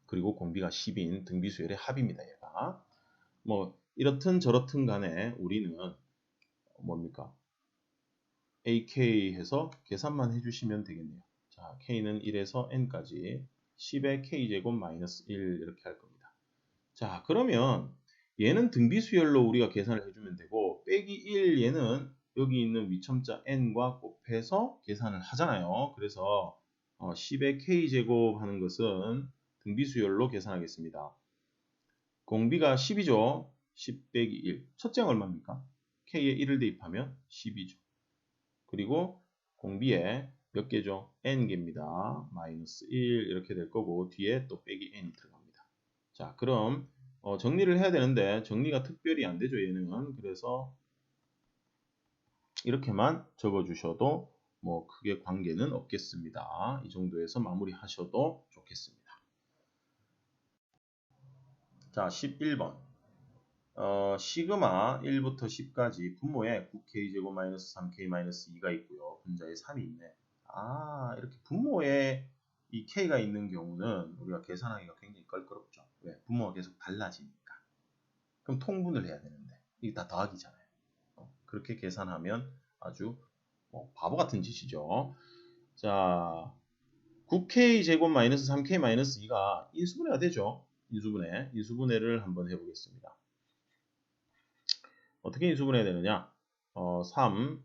그리고 공비가 10인 등비수열의 합입니다. 얘가 뭐 이렇든 저렇든 간에 우리는 뭡니까? AK 해서 계산만 해주시면 되겠네요. 자, K는 1에서 N까지 10의 K제곱 마이너스 1 이렇게 할 겁니다. 자, 그러면 얘는 등비수열로 우리가 계산을 해주면 되고 빼기 1 얘는 여기 있는 위첨자 N과 곱해서 계산을 하잖아요. 그래서 10의 K제곱 하는 것은 등비수열로 계산하겠습니다. 공비가 10이죠. 10 빼기 1. 첫째 항 얼마입니까? K에 1을 대입하면 10이죠. 그리고 공비에 몇 개죠? n개입니다. 마이너스 1 이렇게 될 거고 뒤에 또 빼기 n이 들어갑니다. 자, 그럼 정리를 해야 되는데 정리가 특별히 안 되죠, 얘는. 그래서 이렇게만 적어주셔도 뭐 크게 관계는 없겠습니다. 이 정도에서 마무리하셔도 좋겠습니다. 자, 11번. 시그마 1부터 10까지 분모에 9k제곱 마이너스 3k-2가 있고요. 분자에 3이 있네. 아, 이렇게 분모에 이 k가 있는 경우는 우리가 계산하기가 굉장히 껄끄럽죠. 왜? 분모가 계속 달라지니까. 그럼 통분을 해야 되는데 이게 다 더하기잖아요. 그렇게 계산하면 아주 바보 같은 짓이죠. 자, 9k제곱 마이너스 3k-2가 인수분해가 되죠. 인수분해를 한번 해보겠습니다. 어떻게 인수분해야 되느냐? 3,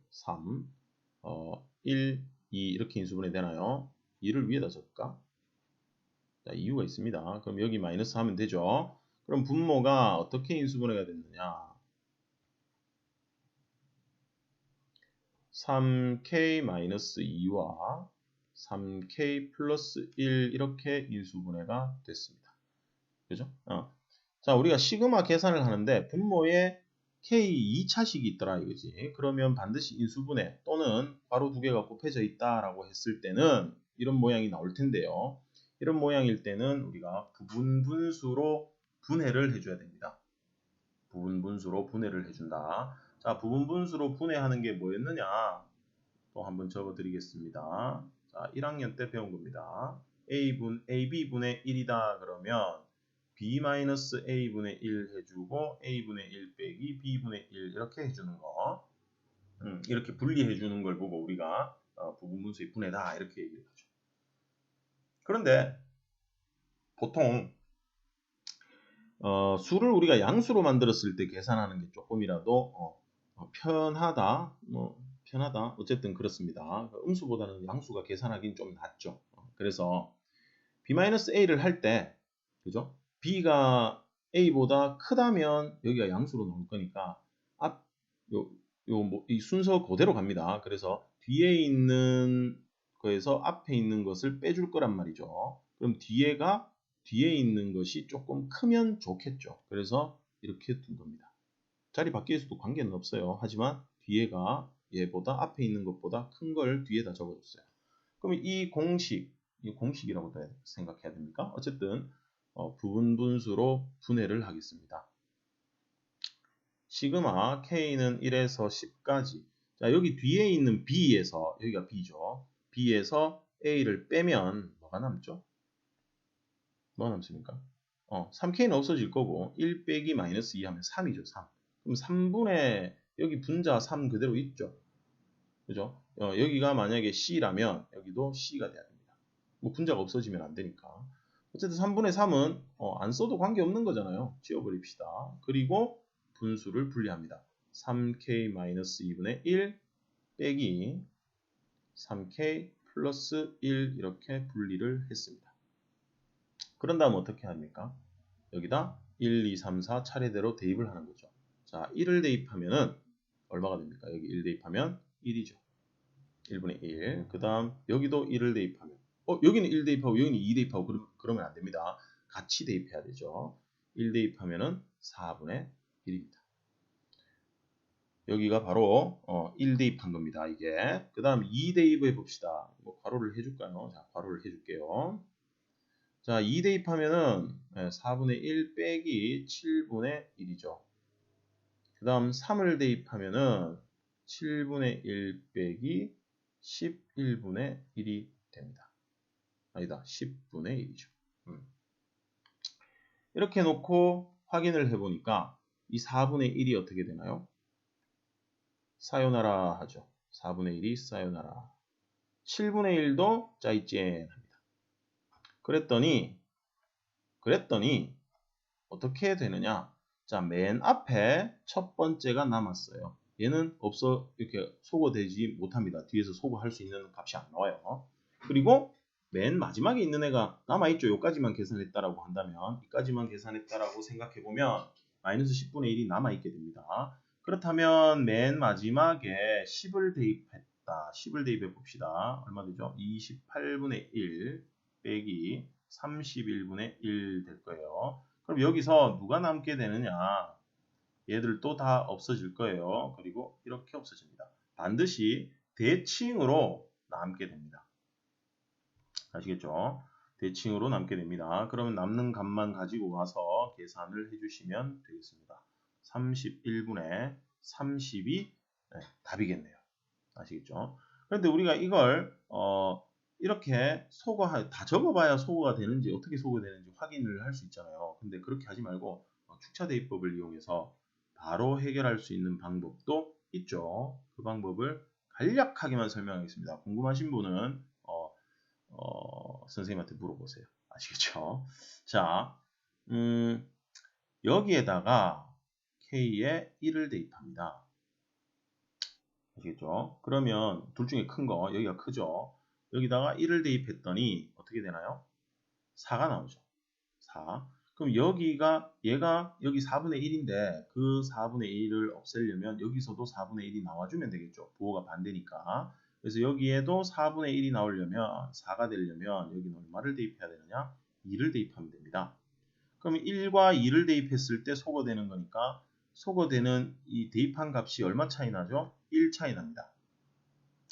1, 2 이렇게 인수분해 되나요? 2를 위에다 적을까? 자, 이유가 있습니다. 그럼 여기 마이너스 하면 되죠. 그럼 분모가 어떻게 인수분해가 됐느냐? 3k-2와 3k 플러스 1 이렇게 인수분해가 됐습니다. 그죠? 자, 우리가 시그마 계산을 하는데 분모에 k 2차식이 있더라 이거지. 그러면 반드시 인수분해 또는 괄호 두 개가 곱해져 있다라고 했을 때는 이런 모양이 나올 텐데요. 이런 모양일 때는 우리가 부분분수로 분해를 해줘야 됩니다. 부분분수로 분해를 해준다. 자, 부분분수로 분해하는 게 뭐였느냐? 또 한번 적어드리겠습니다. 자, 1학년 때 배운 겁니다. AB분의 1이다 그러면 B-A분의 1 해주고 A분의 1 빼기 B분의 1 이렇게 해주는 거. 이렇게 분리해주는 걸 보고 우리가 부분분수의 분해다 이렇게 얘기를 하죠. 그런데 보통 수를 우리가 양수로 만들었을 때 계산하는 게 조금이라도 편하다. 편하다. 어쨌든 그렇습니다. 음수보다는 양수가 계산하기는 좀 낫죠. 그래서 B-A를 할 때, 그죠? B가 A보다 크다면 여기가 양수로 나올 거니까 이 순서 그대로 갑니다. 그래서 뒤에 있는 거에서 앞에 있는 것을 빼줄 거란 말이죠. 그럼 뒤에 있는 것이 조금 크면 좋겠죠. 그래서 이렇게 둔 겁니다. 자리 바뀌어서도 관계는 없어요. 하지만 뒤에가 얘보다 앞에 있는 것보다 큰 걸 뒤에다 적어줬어요. 그럼 이 공식이라고 생각해야 됩니까? 어쨌든 부분분수로 분해를 하겠습니다. 시그마 K는 1에서 10까지. 자, 여기 뒤에 있는 B에서, 여기가 B죠. B에서 A를 빼면 뭐가 남죠? 뭐가 남습니까? 3K는 없어질 거고 1 빼기 마이너스 2 하면 3이죠. 3. 그럼 3분의 여기 분자 3 그대로 있죠. 그죠? 여기가 만약에 C라면 여기도 C가 돼야 됩니다. 뭐 분자가 없어지면 안 되니까. 어쨌든 3분의 3은 안 써도 관계없는 거잖아요. 지워버립시다. 그리고 분수를 분리합니다. 3K-2분의 1 빼기 3K 플러스 1 이렇게 분리를 했습니다. 그런 다음 어떻게 합니까? 여기다 1, 2, 3, 4 차례대로 대입을 하는 거죠. 자, 1을 대입하면은 얼마가 됩니까? 여기 1 대입하면 1이죠. 1분의 1. 그 다음 여기도 1을 대입하면 여기는 1 대입하고 여기는 2 대입하고 그러면 안 됩니다. 같이 대입해야 되죠. 1 대입하면은 4분의 1입니다. 여기가 바로 1 대입한 겁니다. 이게. 그 다음 2 대입해 봅시다. 뭐 괄호를 해줄까요? 자, 괄호를 해줄게요. 자, 2 대입하면은 4분의 1 빼기 7분의 1이죠. 그 다음 3을 대입하면은 7분의 1 빼기 11분의 1이 됩니다. 아니다. 10분의 1이죠. 이렇게 놓고 확인을 해보니까 이 4분의 1이 어떻게 되나요? 사요나라 하죠. 4분의 1이 사요나라. 7분의 1도 짜이젠 합니다. 그랬더니 어떻게 되느냐? 자, 맨 앞에 첫 번째가 남았어요. 얘는 이렇게 소거되지 못합니다. 뒤에서 소거할 수 있는 값이 안 나와요. 그리고 맨 마지막에 있는 애가 남아있죠. 여기까지만 계산했다라고 한다면 여기까지만 계산했다라고 생각해보면 마이너스 10분의 1이 남아있게 됩니다. 그렇다면 맨 마지막에 10을 대입했다. 10을 대입해 봅시다. 얼마 되죠? 28분의 1 빼기 31분의 1 될 거예요. 그럼 여기서 누가 남게 되느냐? 얘들도 다 없어질 거예요. 그리고 이렇게 없어집니다. 반드시 대칭으로 남게 됩니다. 아시겠죠? 대칭으로 남게 됩니다. 그러면 남는 값만 가지고 와서 계산을 해주시면 되겠습니다. 31분의 32 네, 답이겠네요. 아시겠죠? 그런데 우리가 이걸 이렇게 다 적어봐야 소거가 되는지 어떻게 소거되는지 확인을 할 수 있잖아요. 근데 그렇게 하지 말고 축차 대입법을 이용해서 바로 해결할 수 있는 방법도 있죠. 그 방법을 간략하게만 설명하겠습니다. 궁금하신 분은 선생님한테 물어보세요. 아시겠죠? 자, 여기에다가 K에 1을 대입합니다. 아시겠죠? 그러면 둘 중에 큰 거, 여기가 크죠? 여기다가 1을 대입했더니 어떻게 되나요? 4가 나오죠. 4. 그럼 얘가 여기 4분의 1인데 그 4분의 1을 없애려면 여기서도 4분의 1이 나와주면 되겠죠. 부호가 반대니까. 그래서 여기에도 4분의 1이 나오려면 4가 되려면 여기는 얼마를 대입해야 되느냐? 2를 대입하면 됩니다. 그럼 1과 2를 대입했을 때 소거되는 거니까 소거되는 이 대입한 값이 얼마 차이 나죠? 1 차이 납니다.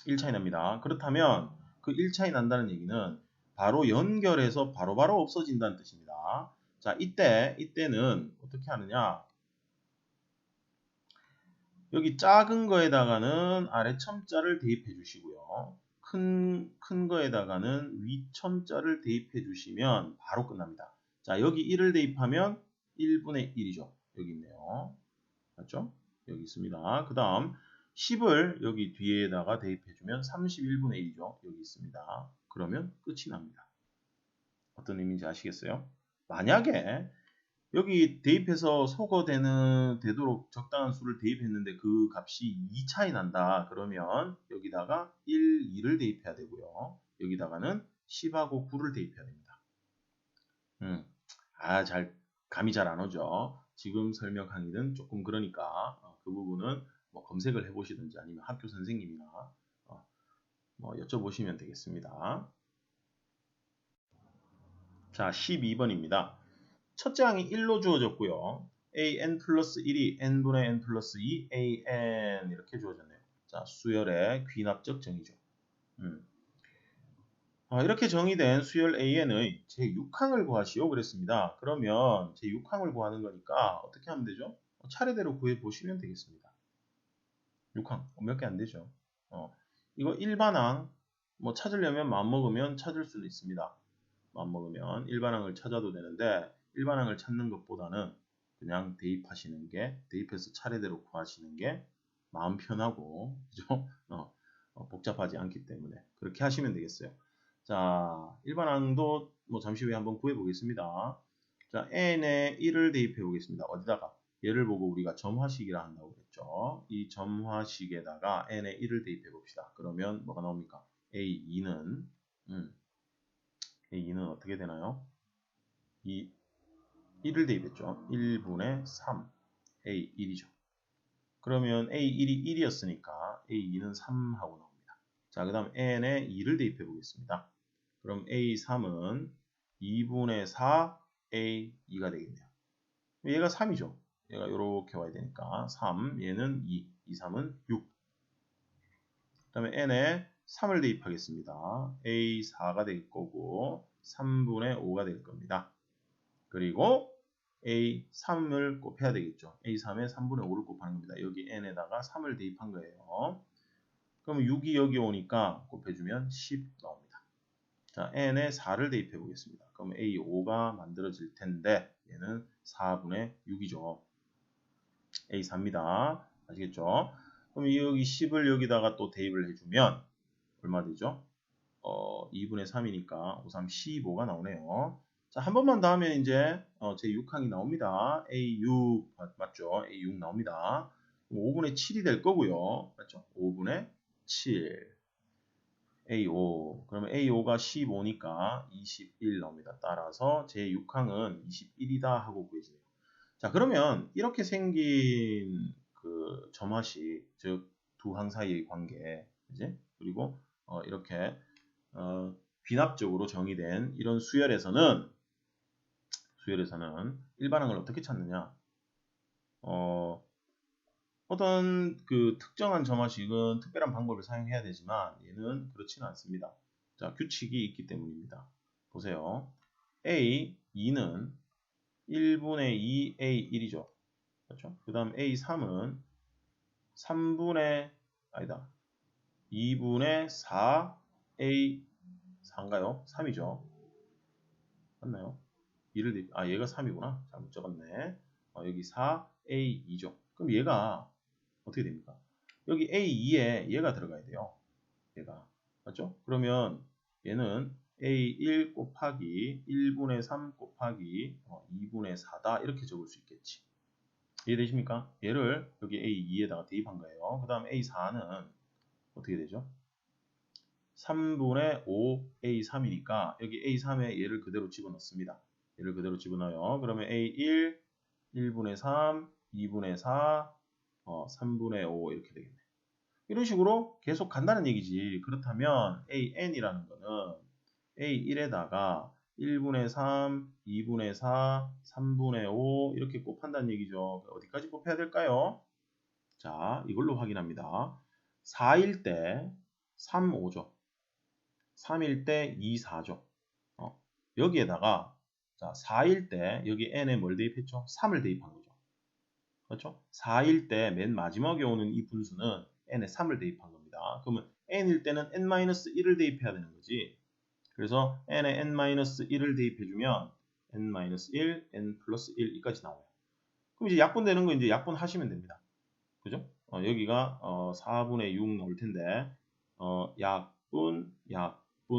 1 차이 납니다. 그렇다면 그 1 차이 난다는 얘기는 바로 연결해서 바로바로 없어진다는 뜻입니다. 자, 이때는 어떻게 하느냐? 여기 작은 거에다가는 아래 첨자를 대입해 주시고요. 큰 거에다가는 위 첨자를 대입해 주시면 바로 끝납니다. 자, 여기 1을 대입하면 1분의 1이죠. 여기 있네요. 맞죠? 여기 있습니다. 그 다음 10을 여기 뒤에다가 대입해주면 31분의 1이죠. 여기 있습니다. 그러면 끝이 납니다. 어떤 의미인지 아시겠어요? 만약에 여기 대입해서 되도록 적당한 수를 대입했는데 그 값이 2 차이 난다. 그러면 여기다가 1, 2를 대입해야 되고요. 여기다가는 10하고 9를 대입해야 됩니다. 감이 잘 안 오죠. 지금 설명 강의는 조금 그러니까 그 부분은 뭐 검색을 해보시든지 아니면 학교 선생님이나 뭐 여쭤보시면 되겠습니다. 자, 12번입니다. 첫째 항이 1로 주어졌고요. an 플러스 1이 n분의 n 플러스 2 an 이렇게 주어졌네요. 자, 수열의 귀납적 정의죠. 이렇게 정의된 수열 AN의 제6항을 구하시오 그랬습니다. 그러면 제6항을 구하는 거니까 어떻게 하면 되죠? 차례대로 구해보시면 되겠습니다. 6항 몇 개 안 되죠. 이거 일반항 뭐 찾으려면 마음먹으면 찾을 수는 있습니다. 마음먹으면 일반항을 찾아도 되는데 일반항을 찾는 것보다는 그냥 대입해서 차례대로 구하시는 게 마음 편하고 그죠? 복잡하지 않기 때문에 그렇게 하시면 되겠어요. 자, 일반항도 뭐 잠시 후에 한번 구해 보겠습니다. 자, n에 1을 대입해 보겠습니다. 어디다가? 얘를 보고 우리가 점화식이라 한다고 그랬죠. 이 점화식에다가 n에 1을 대입해 봅시다. 그러면 뭐가 나옵니까? A2는 어떻게 되나요? 1을 대입했죠. 1분의 3 A1이죠. 그러면 A1이 1이었으니까 A2는 3하고 나옵니다. 자, 그 다음 n에 2를 대입해 보겠습니다. 그럼 A3은 2분의 4 A2가 되겠네요. 얘가 3이죠. 얘가 이렇게 와야 되니까 3, 얘는 2, 2, 3은 6. 그 다음에 n에 3을 대입하겠습니다. A4가 될 거고 3분의 5가 될 겁니다. 그리고 A3을 곱해야 되겠죠. A3에 3분의 5를 곱하는 겁니다. 여기 n에다가 3을 대입한 거예요. 그럼 6이 여기 오니까 곱해주면 10 나옵니다. 자, n에 4를 대입해 보겠습니다. 그럼 A5가 만들어질 텐데 얘는 4분의 6이죠. A4입니다. 아시겠죠? 그럼 여기 10을 여기다가 또 대입을 해주면 얼마 되죠? 2분의 3이니까 5, 3, 15가 나오네요. 자, 한 번만 더 하면 이제 제 6항이 나옵니다. A6 맞죠? A6 나옵니다. 5분의 7이 될 거고요. 맞죠? 5분의 7. A5. 그러면 A5가 15니까 21 나옵니다. 따라서 제 6항은 21이다 하고 구해지네요. 자, 그러면 이렇게 생긴 그 점화식, 즉 두 항 사이의 관계, 이제 그리고 이렇게 귀납적으로 정의된 이런 수열에서는 일반항을 어떻게 찾느냐? 어떤 그 특정한 점화식은 특별한 방법을 사용해야 되지만 얘는 그렇지는 않습니다. 자, 규칙이 있기 때문입니다. 보세요. A 2는 1분의 2 A 1이죠. 그렇죠? 그 다음 A 3은 3분의 아니다. 2분의 4 A 4인가요? 3이죠. 맞나요? 2를 얘가 3이구나. 잘못 적었네. 여기 4 A 2죠. 그럼 얘가 어떻게 됩니까? 여기 A2에 얘가 들어가야 돼요. 얘가. 맞죠? 그러면 얘는 A1 곱하기 1분의 3 곱하기 2분의 4다. 이렇게 적을 수 있겠지. 이해되십니까? 얘를 여기 A2에다가 대입한 거예요. 그 다음 A4는 어떻게 되죠? 3분의 5 A3이니까 여기 A3에 얘를 그대로 집어넣습니다. 얘를 그대로 집어넣어요. 그러면 A1, 1분의 3, 2분의 4, 3분의 5 이렇게 되겠네. 이런 식으로 계속 간다는 얘기지. 그렇다면 AN이라는 거는 A1에다가 1분의 3, 2분의 4, 3분의 5 이렇게 곱한다는 얘기죠. 어디까지 곱해야 될까요? 자, 이걸로 확인합니다. 4일 때 3, 5죠. 3일 때 2, 4죠. 여기에다가 자, 4일 때 여기 n에 뭘 대입했죠? 3을 대입한 거죠. 그렇죠? 4일 때 맨 마지막에 오는 이 분수는 n에 3을 대입한 겁니다. 그러면 n일 때는 n-1을 대입해야 되는 거지. 그래서 n에 n-1을 대입해주면 n-1, n 플러스 1 이까지 나와요. 그럼 이제 약분되는 거 이제 약분하시면 됩니다. 그죠? 여기가 4분의 6 나올 텐데 약분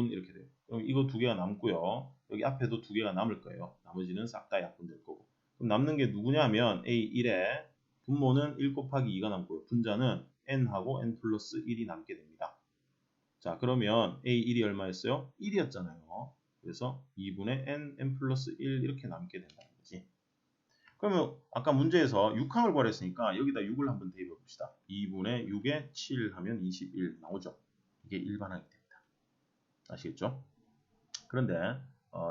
이렇게 돼요. 그럼 이거 두 개가 남고요. 여기 앞에도 두 개가 남을 거예요. 나머지는 싹 다 약분될 거고. 그럼 남는 게 누구냐면 A1에 분모는 1 곱하기 2가 남고요. 분자는 n하고 n 플러스 1이 남게 됩니다. 자, 그러면 A1이 얼마였어요? 1이었잖아요. 그래서 2분의 n 플러스 1 이렇게 남게 된다는 거지. 그러면 아까 문제에서 6항을 구하랬으니까 여기다 6을 한번 대입해 봅시다. 2분의 6에 7 하면 21 나오죠. 이게 일반항이 됩니다. 아시겠죠? 그런데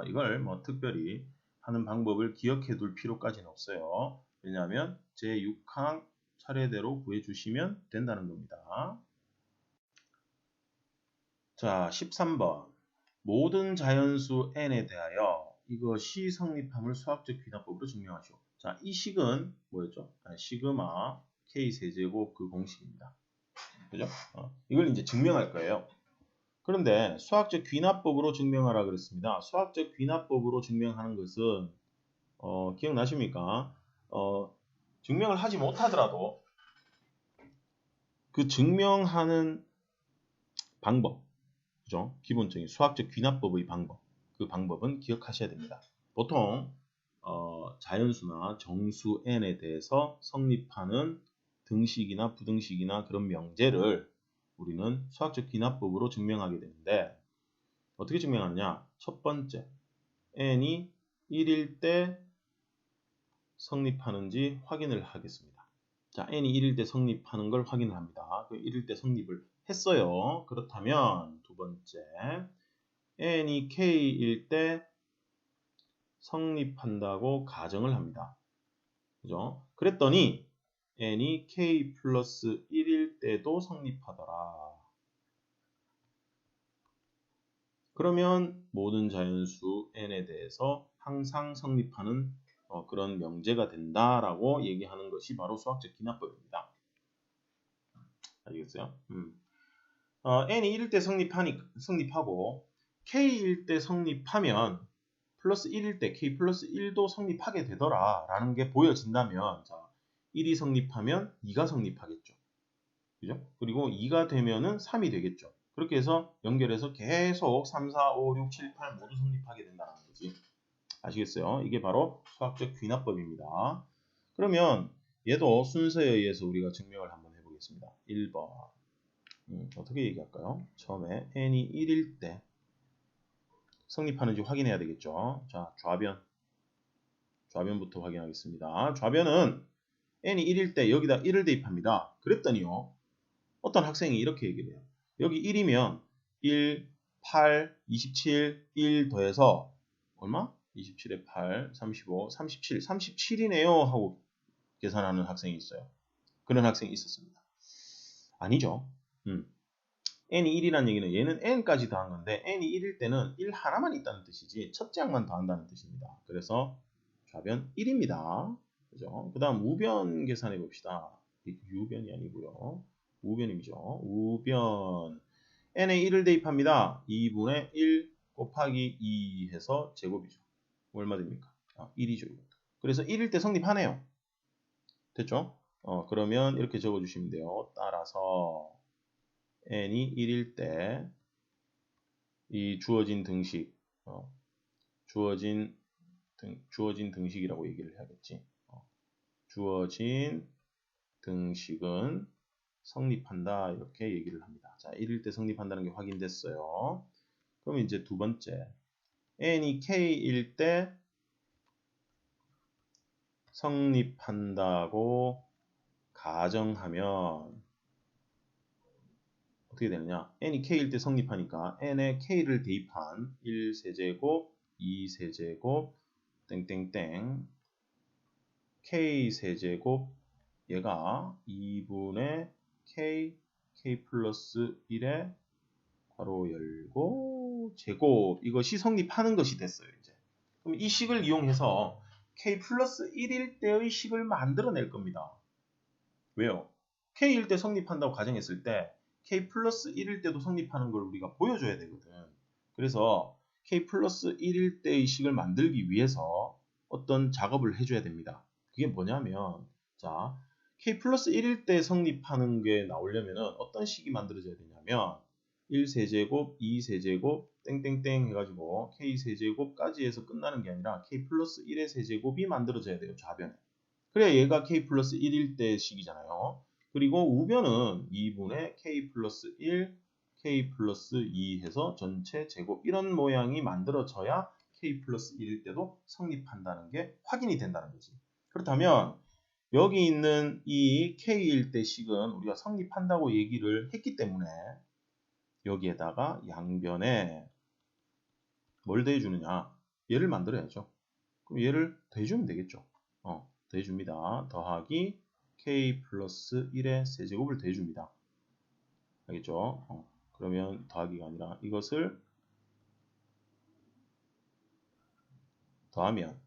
이걸 뭐 특별히 하는 방법을 기억해 둘 필요까지는 없어요. 왜냐하면 제6항 차례대로 구해주시면 된다는 겁니다. 자, 13번. 모든 자연수 n에 대하여 이것이 성립함을 수학적 귀납법으로 증명하시오. 자, 이 식은 뭐였죠? 시그마 k 세제곱 그 공식입니다. 그죠? 이걸 이제 증명할 거예요. 그런데 수학적 귀납법으로 증명하라 그랬습니다. 수학적 귀납법으로 증명하는 것은 기억나십니까? 증명을 하지 못하더라도 그 증명하는 방법, 그죠? 기본적인 수학적 귀납법의 방법, 그 방법은 기억하셔야 됩니다. 보통 자연수나 정수 n에 대해서 성립하는 등식이나 부등식이나 그런 명제를 우리는 수학적 귀납법으로 증명하게 되는데 어떻게 증명하느냐? 첫 번째, n이 1일 때 성립하는지 확인을 하겠습니다. 자, n이 1일 때 성립하는 걸 확인을 합니다. 그 1일 때 성립을 했어요. 그렇다면 두 번째, n이 k일 때 성립한다고 가정을 합니다. 그죠? 그랬더니 n이 k 플러스 1일 때도 성립하더라. 그러면 모든 자연수 n에 대해서 항상 성립하는 그런 명제가 된다라고 얘기하는 것이 바로 수학적 귀납법입니다. 알겠어요? n이 1일 때 성립하고 k일 때 성립하면 플러스 1일 때 k 플러스 1도 성립하게 되더라 라는 게 보여진다면 자, 1이 성립하면 2가 성립하겠죠. 그죠? 그리고 2가 되면은 3이 되겠죠. 그렇게 해서 연결해서 계속 3, 4, 5, 6, 7, 8 모두 성립하게 된다는 거지. 아시겠어요? 이게 바로 수학적 귀납법입니다. 그러면 얘도 순서에 의해서 우리가 증명을 한번 해보겠습니다. 1번 어떻게 얘기할까요? 처음에 n이 1일 때 성립하는지 확인해야 되겠죠. 자, 좌변부터 확인하겠습니다. 좌변은 n이 1일 때 여기다 1을 대입합니다. 그랬더니요. 어떤 학생이 이렇게 얘기를 해요. 여기 1이면 1, 8, 27, 1 더해서 얼마? 27에 8, 35, 37, 37이네요 하고 계산하는 학생이 있어요. 그런 학생이 있었습니다. 아니죠. n이 1이라는 얘기는 얘는 n까지 더한 건데 n이 1일 때는 1 하나만 있다는 뜻이지 첫째 항만 더한다는 뜻입니다. 그래서 좌변 1입니다. 그죠? 그 다음 우변 계산해 봅시다. 유변이 아니고요. 우변이죠. 우변 n에 1을 대입합니다. 2분의 1 곱하기 2 해서 제곱이죠. 얼마 됩니까? 1이죠. 이것도. 그래서 1일 때 성립하네요. 됐죠? 그러면 이렇게 적어주시면 돼요. 따라서 n이 1일 때 이 주어진 등식, 주어진 등식이라고 얘기를 해야겠지. 주어진 등식은 성립한다 이렇게 얘기를 합니다. 자, 1일 때 성립한다는 게 확인됐어요. 그럼 이제 두 번째 n이 k일 때 성립한다고 가정하면 어떻게 되느냐? n이 k일 때 성립하니까 n에 k를 대입한 1세제곱, 2세제곱, 땡땡땡 k세제곱 얘가 2분의 k 플러스 1에 괄호 열고 제곱 이것이 성립하는 것이 됐어요. 이제 그럼 이 식을 이용해서 k 플러스 1일 때의 식을 만들어낼 겁니다. 왜요? k일 때 성립한다고 가정했을 때 k 플러스 1일 때도 성립하는 걸 우리가 보여줘야 되거든. 그래서 k 플러스 1일 때의 식을 만들기 위해서 어떤 작업을 해줘야 됩니다. 그게 뭐냐면 자 k 플러스 1일 때 성립하는 게 나오려면 어떤 식이 만들어져야 되냐면 1세제곱, 2세제곱, 땡땡땡 해가지고 k세제곱까지 해서 끝나는 게 아니라 k 플러스 1의 세제곱이 만들어져야 돼요. 좌변에. 그래야 얘가 k 플러스 1일 때 식이잖아요. 그리고 우변은 2분의 k 플러스 1, k 플러스 2 해서 전체 제곱 이런 모양이 만들어져야 k 플러스 1일 때도 성립한다는 게 확인이 된다는 거지. 그렇다면 여기 있는 이 k일 때 식은 우리가 성립한다고 얘기를 했기 때문에 여기에다가 양변에 뭘 더해주느냐? 얘를 만들어야죠. 그럼 얘를 더해주면 되겠죠. 더해줍니다. 더하기 k 플러스 1의 세제곱을 더해줍니다. 알겠죠? 그러면 더하기가 아니라 이것을 더하면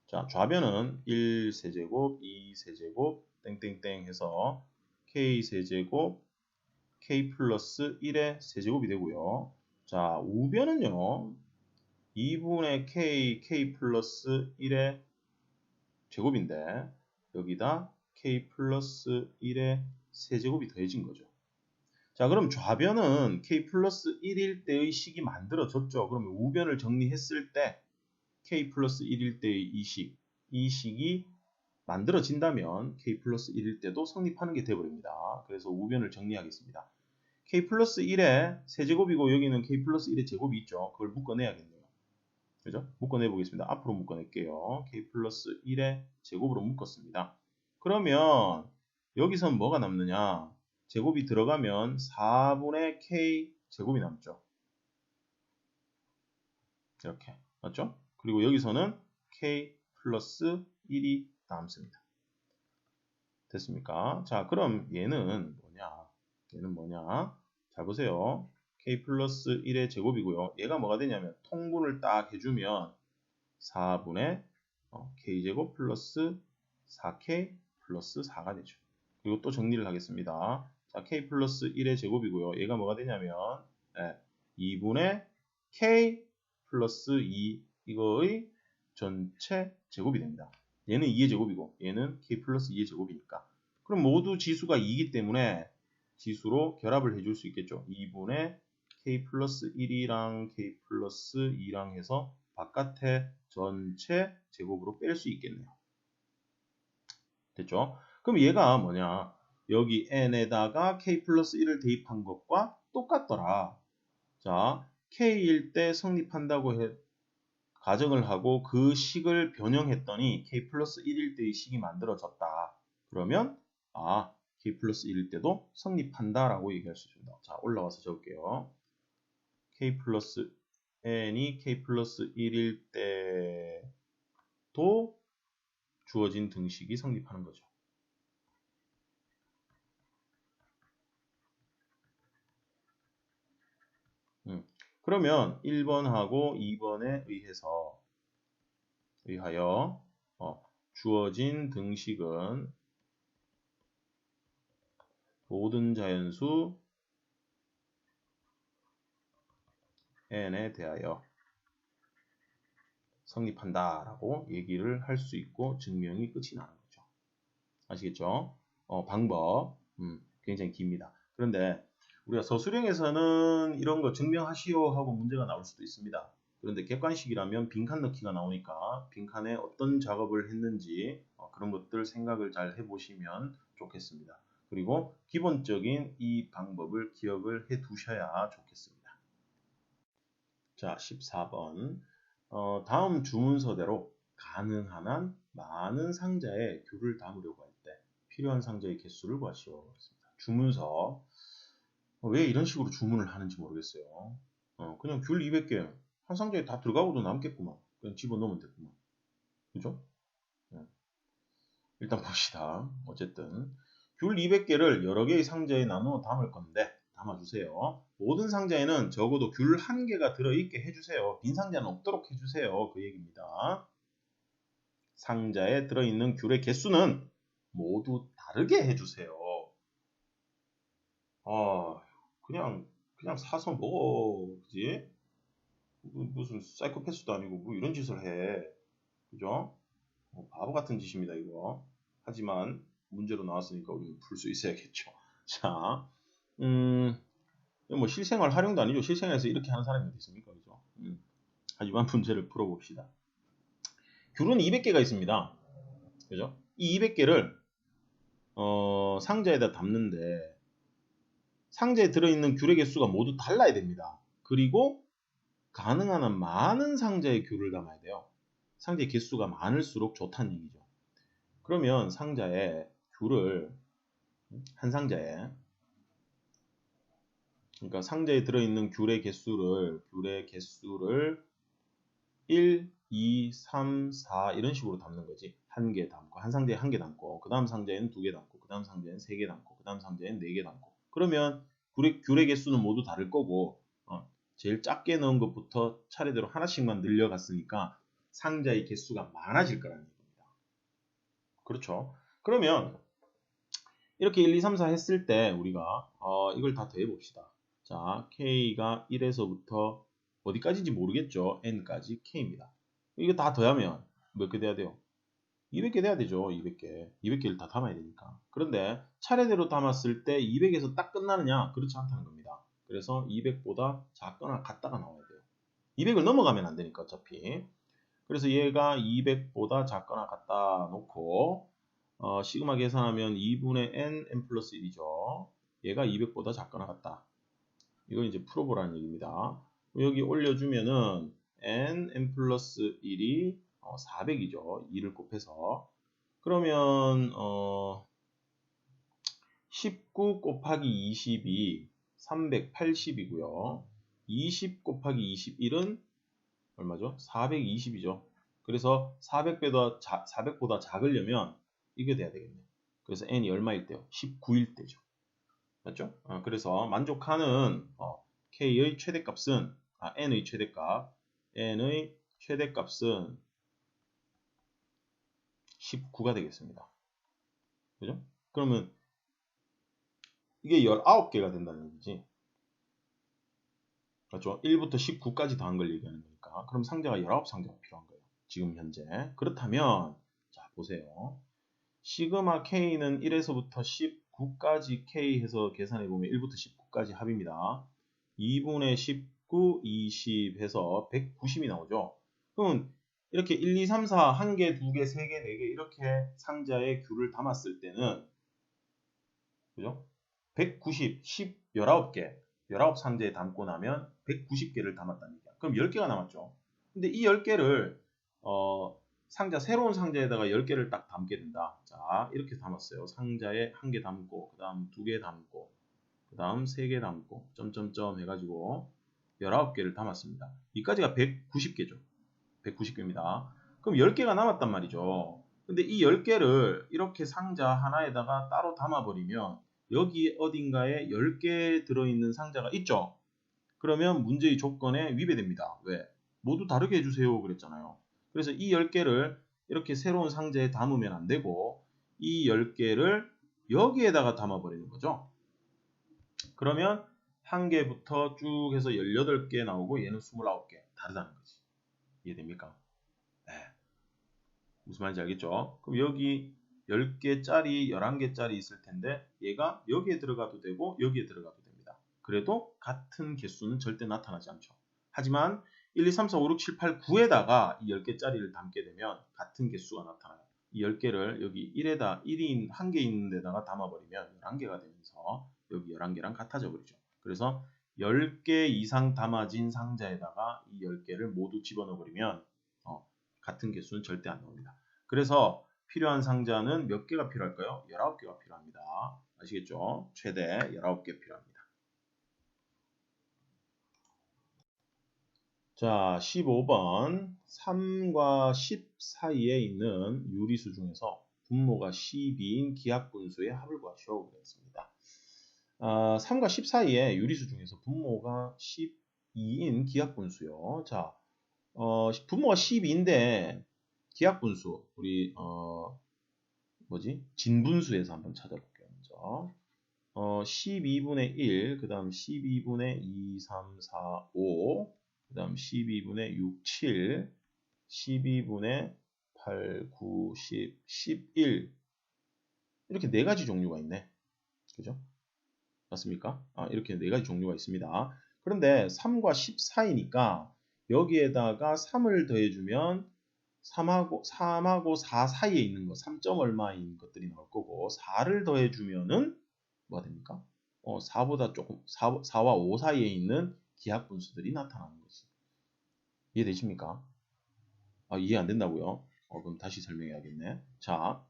자 좌변은 1세제곱, 2세제곱, 땡땡땡 해서 k세제곱, k 플러스 1의 세제곱이 되고요. 자 우변은요. 2분의 k 플러스 1의 제곱인데 여기다 k 플러스 1의 세제곱이 더해진 거죠. 자 그럼 좌변은 k 플러스 1일 때의 식이 만들어졌죠. 그러면 우변을 정리했을 때 k 플러스 1일 때의 이 식이 만들어진다면 k 플러스 1일 때도 성립하는 게 되어버립니다. 그래서 우변을 정리하겠습니다. k 플러스 1의 세제곱이고 여기는 k 플러스 1의 제곱이 있죠. 그걸 묶어내야겠네요. 그죠? 묶어내 보겠습니다. 앞으로 묶어낼게요. k 플러스 1의 제곱으로 묶었습니다. 그러면 여기선 뭐가 남느냐? 제곱이 들어가면 4분의 k 제곱이 남죠. 이렇게 맞죠? 그리고 여기서는 k 플러스 1이 남습니다. 됐습니까? 자 그럼 얘는 뭐냐? 잘 보세요. k 플러스 1의 제곱이고요. 얘가 뭐가 되냐면 통분을 딱 해주면 4분의 k제곱 플러스 4k 플러스 4가 되죠. 그리고 또 정리를 하겠습니다. 자, k 플러스 1의 제곱이고요. 얘가 뭐가 되냐면 2분의 k 플러스 2 이거의 전체 제곱이 됩니다. 얘는 2의 제곱이고 얘는 k 플러스 2의 제곱이니까 그럼 모두 지수가 2이기 때문에 지수로 결합을 해줄 수 있겠죠. 2분의 k 플러스 1이랑 k 플러스 2랑 해서 바깥에 전체 제곱으로 뺄 수 있겠네요. 됐죠? 그럼 얘가 뭐냐? 여기 n에다가 k 플러스 1을 대입한 것과 똑같더라. 자, k일 때 성립한다고 가정을 하고 그 식을 변형했더니 k 플러스 1일 때의 식이 만들어졌다. 그러면 k 플러스 1일 때도 성립한다라고 얘기할 수 있습니다. 자, 올라와서 적을게요. k 플러스 n이 k 플러스 1일 때도 주어진 등식이 성립하는 거죠. 그러면 1번하고 2번에 의하여 주어진 등식은 모든 자연수 n에 대하여 성립한다 라고 얘기를 할 수 있고 증명이 끝이 나는 거죠. 아시겠죠? 방법 굉장히 깁니다. 그런데 우리가 서술형에서는 이런 거 증명하시오 하고 문제가 나올 수도 있습니다. 그런데 객관식이라면 빈칸 넣기가 나오니까 빈칸에 어떤 작업을 했는지 그런 것들 생각을 잘 해보시면 좋겠습니다. 그리고 기본적인 이 방법을 기억을 해 두셔야 좋겠습니다. 자, 14번. 다음 주문서대로 가능한 한 많은 상자에 귤을 담으려고 할 때 필요한 상자의 개수를 구하시오. 주문서. 왜 이런 식으로 주문을 하는지 모르겠어요. 그냥 귤 200개 한 상자에 다 들어가고도 남겠구만. 그냥 집어넣으면 됐구만. 그죠? 일단 봅시다. 어쨌든 귤 200개를 여러 개의 상자에 나누어 담을 건데 담아주세요. 모든 상자에는 적어도 귤 1개가 들어있게 해주세요. 빈 상자는 없도록 해주세요. 그 얘기입니다. 상자에 들어있는 귤의 개수는 모두 다르게 해주세요. 그냥 사서 먹어. 그지? 무슨 사이코패스도 아니고 뭐 이런 짓을 해. 그죠? 바보 같은 짓입니다, 이거. 하지만 문제로 나왔으니까 우리는 풀 수 있어야겠죠. 자, 뭐 실생활 활용도 아니죠. 실생활에서 이렇게 하는 사람이 어디 있습니까? 그죠? 하지만 문제를 풀어봅시다. 귤은 200개가 있습니다. 그죠? 이 200개를 상자에다 담는데 상자에 들어있는 귤의 개수가 모두 달라야 됩니다. 그리고 가능한 한 많은 상자에 귤을 담아야 돼요. 상자의 개수가 많을수록 좋다는 얘기죠. 그러면 상자에 귤을 한 상자에 그러니까 상자에 들어있는 귤의 개수를 1, 2, 3, 4 이런 식으로 담는 거지. 한 개 담고 한 상자에 한 개 담고 그 다음 상자에는 2개 담고 그 다음 상자에는 3개 담고 그 다음 상자에는 4개 담고 그러면 귤의 개수는 모두 다를 거고 제일 작게 넣은 것부터 차례대로 하나씩만 늘려갔으니까 상자의 개수가 많아질 거라는 얘기입니다. 그렇죠? 그러면 이렇게 1, 2, 3, 4 했을 때 우리가 이걸 다 더해봅시다. 자, K가 1에서부터 어디까지인지 모르겠죠. N까지 K입니다. 이거 다 더하면 몇 개 돼야 돼요? 200개 돼야 되죠. 200개. 200개를 다 담아야 되니까. 그런데 차례대로 담았을 때 200에서 딱 끝나느냐? 그렇지 않다는 겁니다. 그래서 200보다 작거나 같다가 나와야 돼요. 200을 넘어가면 안 되니까 어차피. 그래서 얘가 200보다 작거나 같다 놓고 시그마 계산하면 2분의 n 플러스 1이죠. 얘가 200보다 작거나 같다. 이거 이제 풀어보라는 얘기입니다. 여기 올려주면은 n 플러스 1이 400이죠. 2를 곱해서. 그러면 19 곱하기 20이 380이고요. 20 곱하기 21은 얼마죠? 420이죠. 그래서 400보다 작으려면 이게 돼야 되겠네요. 그래서 n이 얼마일 때요? 19일 때죠. 맞죠? 그래서 만족하는 k의 최대값은 n의 최대값은 19가 되겠습니다. 그죠? 그러면 이게 19개가 된다는 얘기지. 맞죠? 1부터 19까지 더한 걸 얘기하는 거니까. 그럼 상자가 19상자가 필요한 거예요. 지금 현재. 그렇다면 자, 보세요. 시그마 K는 1에서부터 19까지 K 해서 계산해보면 1부터 19까지 합입니다. 2분의 19, 20 해서 190이 나오죠. 그러면 이렇게 1, 2, 3, 4, 1개, 2개, 3개, 4개 이렇게 상자에 귤을 담았을 때는 그죠? 190, 19개, 19상자에 담고 나면 190개를 담았다는 얘기야. 그럼 10개가 남았죠. 근데 이 10개를 새로운 상자에다가 10개를 딱 담게 된다. 자, 이렇게 담았어요. 상자에 1개 담고, 그 다음 2개 담고, 그 다음 3개 담고, 점점점 해가지고 19개를 담았습니다. 이까지가 190개죠. 190개입니다. 그럼 10개가 남았단 말이죠. 근데 이 10개를 이렇게 상자 하나에다가 따로 담아버리면 여기 어딘가에 10개 들어있는 상자가 있죠. 그러면 문제의 조건에 위배됩니다. 왜? 모두 다르게 해주세요 그랬잖아요. 그래서 이 10개를 이렇게 새로운 상자에 담으면 안 되고 이 10개를 여기에다가 담아버리는 거죠. 그러면 1개부터 쭉 해서 18개 나오고 얘는 29개 다르다는 거지. 이해됩니까? 네. 무슨 말인지 알겠죠? 그럼 여기 10개짜리 11개짜리 있을 텐데 얘가 여기에 들어가도 되고 여기에 들어가도 됩니다. 그래도 같은 개수는 절대 나타나지 않죠. 하지만 1, 2, 3, 4, 5, 6, 7, 8, 9에다가 이 10개짜리를 담게 되면 같은 개수가 나타나요. 이 10개를 여기 1에다 1이 1개 있는 데다가 담아버리면 11개가 되면서 여기 11개랑 같아져 버리죠. 그래서 10개 이상 담아진 상자에다가 이 10개를 모두 집어넣어 버리면 같은 개수는 절대 안 나옵니다. 그래서 필요한 상자는 몇 개가 필요할까요? 19개가 필요합니다. 아시겠죠? 최대 19개 필요합니다. 자, 15번 3과 10 사이에 있는 유리수 중에서 분모가 12인 기하분수의 합을 구하시오. 그랬습니다. 3과 10 사이에 유리수 중에서 분모가 12인 기하분수요. 자, 분모가 12인데 기하분수 우리 진분수에서 한번 찾아볼게요. 먼저 12분의 1, 그 다음 12분의 2, 3, 4, 5, 그 다음 12분의 6, 7, 12분의 8, 9, 10, 11 이렇게 네 가지 종류가 있네. 그죠? 맞습니까? 이렇게 네 가지 종류가 있습니다. 그런데 3과 10 사이니까 여기에다가 3을 더해주면 3하고 4 사이에 있는 거, 3점 얼마인 것들이 나올 거고 4를 더해주면은 뭐가 됩니까? 4보다 조금 4와 5 사이에 있는 기하분수들이 나타나는 거지. 이해되십니까? 이해 안 된다고요? 그럼 다시 설명해야겠네. 자,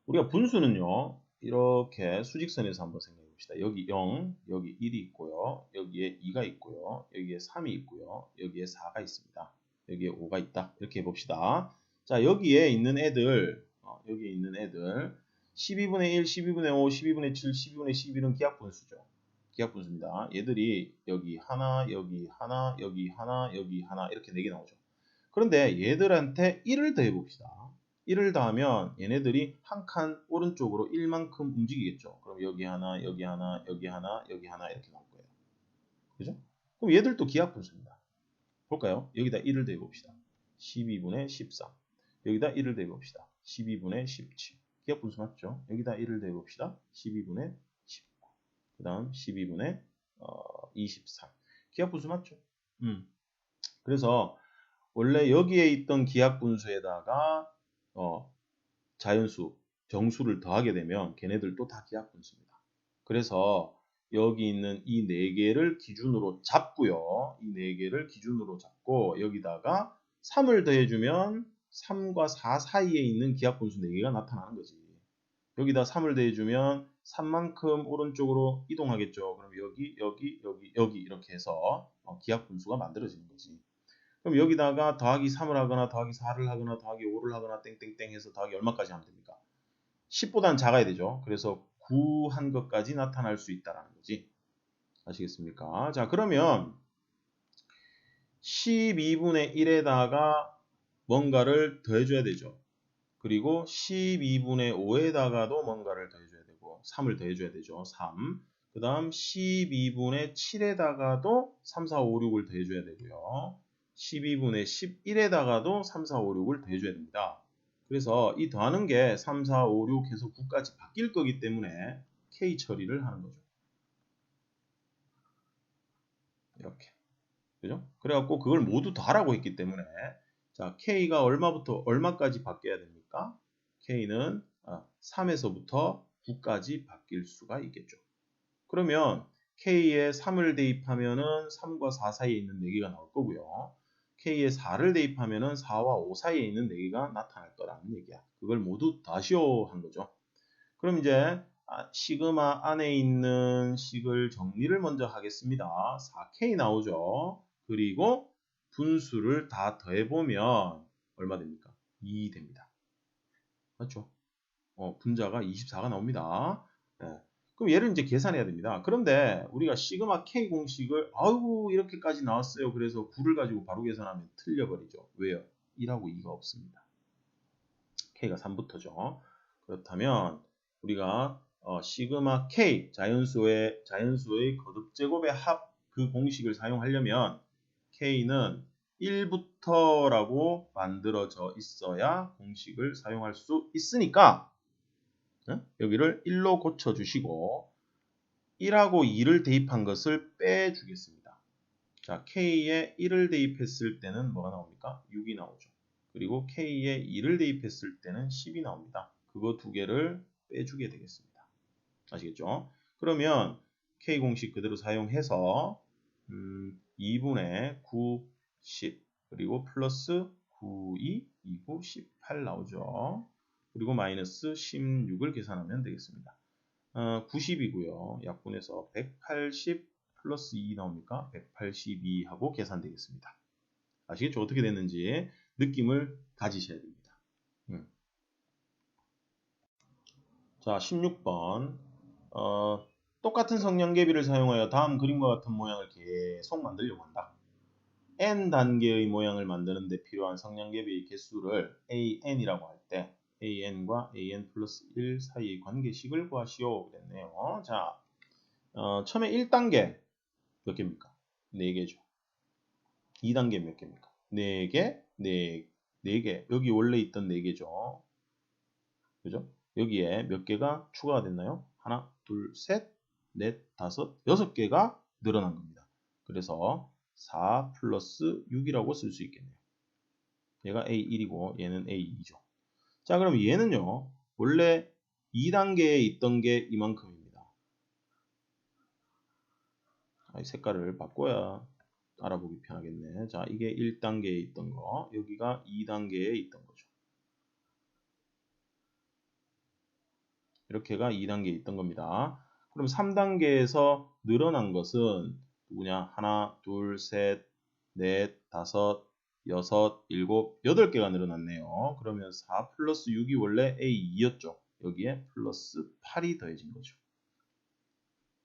우리가 분수는요. 이렇게 수직선에서 한번 생각해 봅시다. 여기 0, 여기 1이 있고요. 여기에 2가 있고요. 여기에 3이 있고요. 여기에 4가 있습니다. 여기에 5가 있다. 이렇게 해봅시다. 자, 여기에 있는 애들 12분의 1, 12분의 5, 12분의 7, 12분의 11은 기하분수죠. 기하분수입니다. 얘들이 여기 하나, 여기 하나, 여기 하나, 여기 하나 이렇게 4개 나오죠. 그런데 얘들한테 1을 더해봅시다. 1을 더하면 얘네들이 한 칸 오른쪽으로 1만큼 움직이겠죠. 그럼 여기 하나, 여기 하나, 여기 하나, 여기 하나 이렇게 나올 거예요. 그죠? 그럼 얘들도 기하분수입니다. 볼까요? 여기다 1을 더해봅시다. 12분의 13. 여기다 1을 더해봅시다. 12분의 17. 기하분수 맞죠? 여기다 1을 더해봅시다. 12분의 19. 그 다음 12분의 23. 기하분수 맞죠? 그래서 원래 여기에 있던 기하분수에다가 자연수, 정수를 더하게 되면 걔네들도 다 기하분수입니다. 그래서 여기 있는 이 4개를 기준으로 잡고요. 이 4개를 기준으로 잡고 여기다가 3을 더해주면 3과 4 사이에 있는 기하분수 4개가 나타나는 거지. 여기다 3을 더해주면 3만큼 오른쪽으로 이동하겠죠. 그럼 여기 이렇게 해서 기하분수가 만들어지는 거지. 그럼 여기다가 더하기 3을 하거나 더하기 4를 하거나 더하기 5를 하거나 땡땡땡 해서 더하기 얼마까지 하면 됩니까? 10보다는 작아야 되죠. 그래서 9 한 것까지 나타날 수 있다는 거지. 아시겠습니까? 자, 그러면 12분의 1에다가 뭔가를 더해줘야 되죠. 그리고 12분의 5에다가도 뭔가를 더해줘야 되고 3을 더해줘야 되죠. 3. 그 다음 12분의 7에다가도 3, 4, 5, 6을 더해줘야 되고요. 12분의 11에다가도 3, 4, 5, 6을 더해줘야 됩니다. 그래서 이 더하는 게 3, 4, 5, 6 해서 9까지 바뀔 거기 때문에 K 처리를 하는 거죠. 이렇게. 그죠? 그래갖고 그걸 모두 더하라고 했기 때문에 자, K가 얼마부터 얼마까지 바뀌어야 됩니까? K는 3에서부터 9까지 바뀔 수가 있겠죠. 그러면 K에 3을 대입하면은 3과 4 사이에 있는 4개가 나올 거고요. K에 4를 대입하면은 4와 5 사이에 있는 4개가 나타날 거라는 얘기야. 그걸 모두 다시오 한 거죠. 그럼 이제 시그마 안에 있는 식을 정리를 먼저 하겠습니다. 4K 나오죠. 그리고 분수를 다 더해보면 얼마 됩니까? 2 됩니다. 맞죠? 분자가 24가 나옵니다. 네. 그럼 얘를 이제 계산해야 됩니다. 그런데 우리가 시그마 K 공식을 아이고 이렇게까지 나왔어요. 그래서 9를 가지고 바로 계산하면 틀려버리죠. 왜요? 1하고 2가 없습니다. K가 3부터죠. 그렇다면 우리가 시그마 K 자연수의 거듭 제곱의 합 그 공식을 사용하려면 K는 1부터라고 만들어져 있어야 공식을 사용할 수 있으니까 여기를 1로 고쳐주시고 1하고 2를 대입한 것을 빼주겠습니다. 자, K에 1을 대입했을 때는 뭐가 나옵니까? 6이 나오죠. 그리고 K에 2를 대입했을 때는 10이 나옵니다. 그거 두 개를 빼주게 되겠습니다. 아시겠죠? 그러면 K 공식 그대로 사용해서 2분의 9, 10 그리고 플러스 9, 2, 2, 9, 18 나오죠. 그리고 마이너스 16을 계산하면 되겠습니다. 90이고요. 약분해서 180 플러스 2 나옵니까? 182하고 계산되겠습니다. 아시겠죠? 어떻게 됐는지 느낌을 가지셔야 됩니다. 자, 16번. 똑같은 성량계비를 사용하여 다음 그림과 같은 모양을 계속 만들려고 한다. n 단계의 모양을 만드는 데 필요한 성량계비의 개수를 an이라고 할 때 an과 an 플러스 1 사이의 관계식을 구하시오 그랬네요. 자, 처음에 1단계 몇 개입니까? 4개죠. 2단계 몇 개입니까? 4개, 4개. 여기 원래 있던 4개죠. 그죠? 여기에 몇 개가 추가가 됐나요? 하나, 둘, 셋, 넷, 다섯, 6개가 늘어난 겁니다. 그래서 4 플러스 6이라고 쓸 수 있겠네요. 얘가 A1이고 얘는 A2죠. 자, 그럼 얘는요. 원래 2단계에 있던 게 이만큼입니다. 색깔을 바꿔야 알아보기 편하겠네. 자, 이게 1단계에 있던 거, 여기가 2단계에 있던 거죠. 이렇게가 2단계에 있던 겁니다. 그럼 3단계에서 늘어난 것은 누구냐? 하나, 둘, 셋, 넷, 다섯, 여섯, 일곱, 8개가 늘어났네요. 그러면 4 플러스 6이 원래 A2였죠. 여기에 플러스 8이 더해진 거죠.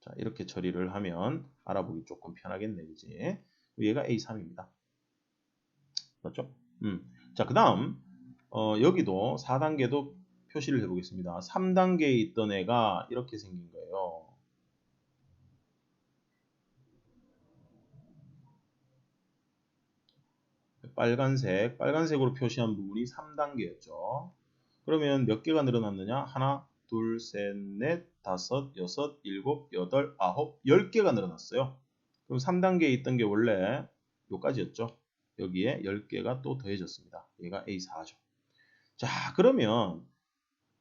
자, 이렇게 처리를 하면 알아보기 조금 편하겠네, 그지? 얘가 A3입니다. 맞죠? 자, 그 다음, 여기도 4단계도 표시를 해보겠습니다. 3단계에 있던 애가 이렇게 생긴 거예요. 빨간색으로 표시한 부분이 3단계였죠. 그러면 몇 개가 늘어났느냐? 하나, 둘, 셋, 넷, 다섯, 여섯, 일곱, 여덟, 아홉, 10개가 늘어났어요. 그럼 3단계에 있던 게 원래 요까지였죠. 여기에 10개가 또 더해졌습니다. 얘가 A4죠. 자, 그러면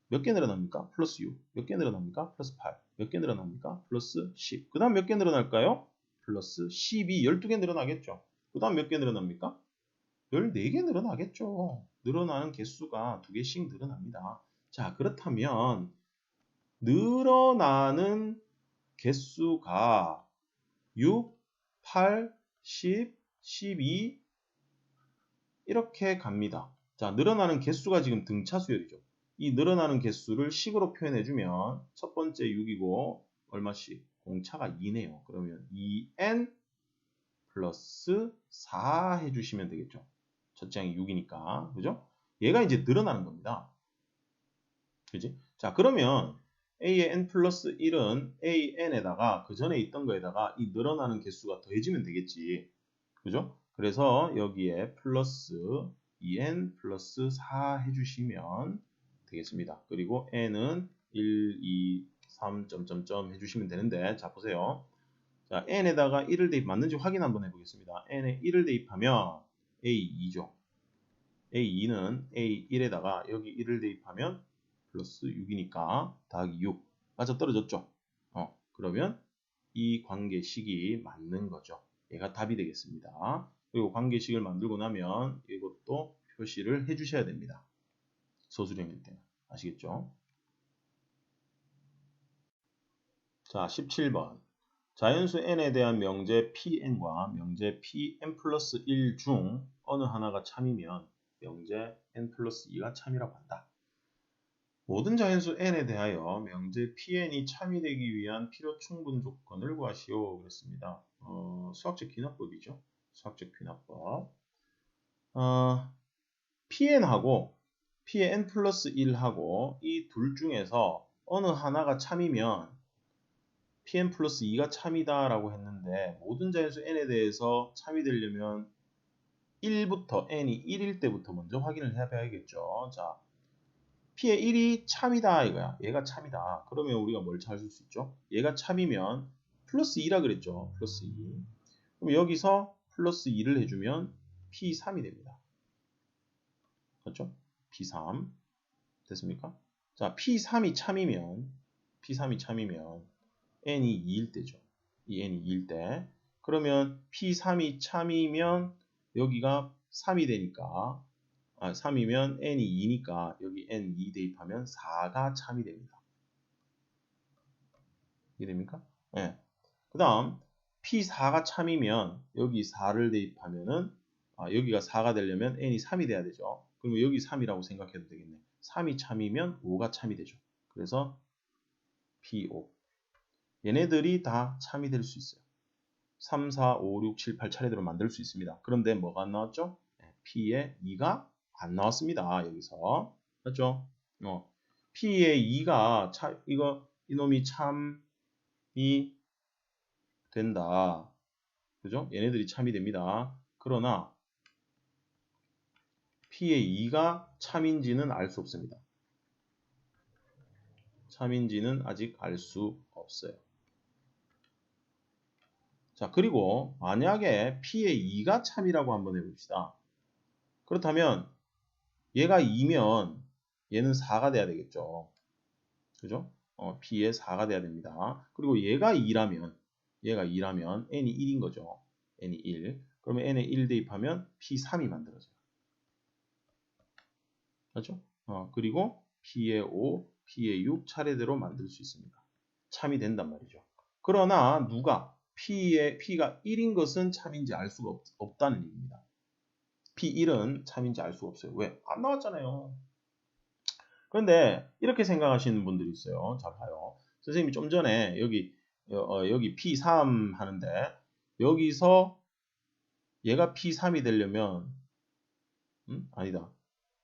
몇 개 늘어납니까? 플러스 6. 몇 개 늘어납니까? 플러스 8. 몇 개 늘어납니까? 플러스 10. 그 다음 몇 개 늘어날까요? 플러스 12. 12개 늘어나겠죠. 그 다음 몇 개 늘어납니까? 14개 늘어나겠죠. 늘어나는 개수가 2개씩 늘어납니다. 자, 그렇다면 늘어나는 개수가 6, 8, 10, 12 이렇게 갑니다. 자, 늘어나는 개수가 지금 등차 수열이죠. 이 늘어나는 개수를 식으로 표현해주면 첫 번째 6이고 얼마씩? 공차가 2네요. 그러면 2n 플러스 4 해주시면 되겠죠. 첫째 항이 6이니까. 그죠? 얘가 이제 늘어나는 겁니다. 그지? 자, 그러면 a의 n 플러스 1은 an에다가 그 전에 있던 거에다가 이 늘어나는 개수가 더해지면 되겠지. 그죠? 그래서 여기에 플러스 2n 플러스 4 해주시면 되겠습니다. 그리고 n은 1, 2, 3, 점점점 해주시면 되는데 자 보세요. 자 n에다가 1을 대입 맞는지 확인 한번 해보겠습니다. n에 1을 대입하면 a2죠. a2는 a1에다가 여기 1을 대입하면 플러스 6이니까 더하기 6 맞아 떨어졌죠. 그러면 이 관계식이 맞는 거죠. 얘가 답이 되겠습니다. 그리고 관계식을 만들고 나면 이것도 표시를 해주셔야 됩니다. 소수령일 때는. 아시겠죠? 자, 17번. 자연수 n에 대한 명제 pn과 명제 pn 플러스 1 중 어느 하나가 참이면 명제 n 플러스 2가 참이라고 한다. 모든 자연수 n에 대하여 명제 Pn이 참이되기 위한 필요 충분 조건을 구하시오. 그랬습니다. 수학적 귀납법이죠. 수학적 귀납법. Pn하고 Pn 플러스 1하고 이 둘 중에서 어느 하나가 참이면 Pn 플러스 2가 참이다 라고 했는데 모든 자연수 n에 대해서 참이 되려면 1부터 n이 1일 때부터 먼저 확인을 해봐야겠죠. 자, P의 1이 참이다 이거야. 얘가 참이다. 그러면 우리가 뭘 찾을 수 있죠? 얘가 참이면 플러스 2라 그랬죠. 플러스 2. 그럼 여기서 플러스 2를 해주면 P3이 됩니다. 그렇죠? P3 됐습니까? 자, P3이 참이면 n이 2일 때죠. 이 n이 2일 때. 그러면 P3이 참이면 여기가 3이 되니까 3이면 n이 2니까 여기 n 2 대입하면 4가 참이 됩니다. 이해됩니까? 네. 그 다음 P4가 참이면 여기 4를 대입하면은 여기가 4가 되려면 n이 3이 돼야 되죠. 그러면 여기 3이라고 생각해도 되겠네. 3이 참이면 5가 참이 되죠. 그래서 P5 얘네들이 다 참이 될 수 있어요. 3, 4, 5, 6, 7, 8 차례대로 만들 수 있습니다. 그런데 뭐가 안 나왔죠? P의 2가 안 나왔습니다. 여기서. 맞죠? P의 2가 이놈이 참이 된다. 그죠? 얘네들이 참이 됩니다. 그러나 P의 2가 참인지는 알 수 없습니다. 참인지는 아직 알 수 없어요. 자, 그리고 만약에 P의 2가 참이라고 한번 해봅시다. 그렇다면 얘가 2면 얘는 4가 돼야 되겠죠. 그죠? P의 4가 돼야 됩니다. 그리고 얘가 2라면 n이 1인 거죠. n이 1. 그러면 n에 1 대입하면 P3이 만들어져요. 그렇죠? 그리고 P의 5, P의 6 차례대로 만들 수 있습니다. 참이 된단 말이죠. 그러나 누가 P가 1인 것은 참인지 알 수가 없다는 얘기입니다. P1은 참인지 알 수가 없어요. 왜? 안 나왔잖아요. 그런데 이렇게 생각하시는 분들이 있어요. 자, 봐요. 선생님이 좀 전에 여기 P3 하는데 여기서 얘가 P3이 되려면 아니다.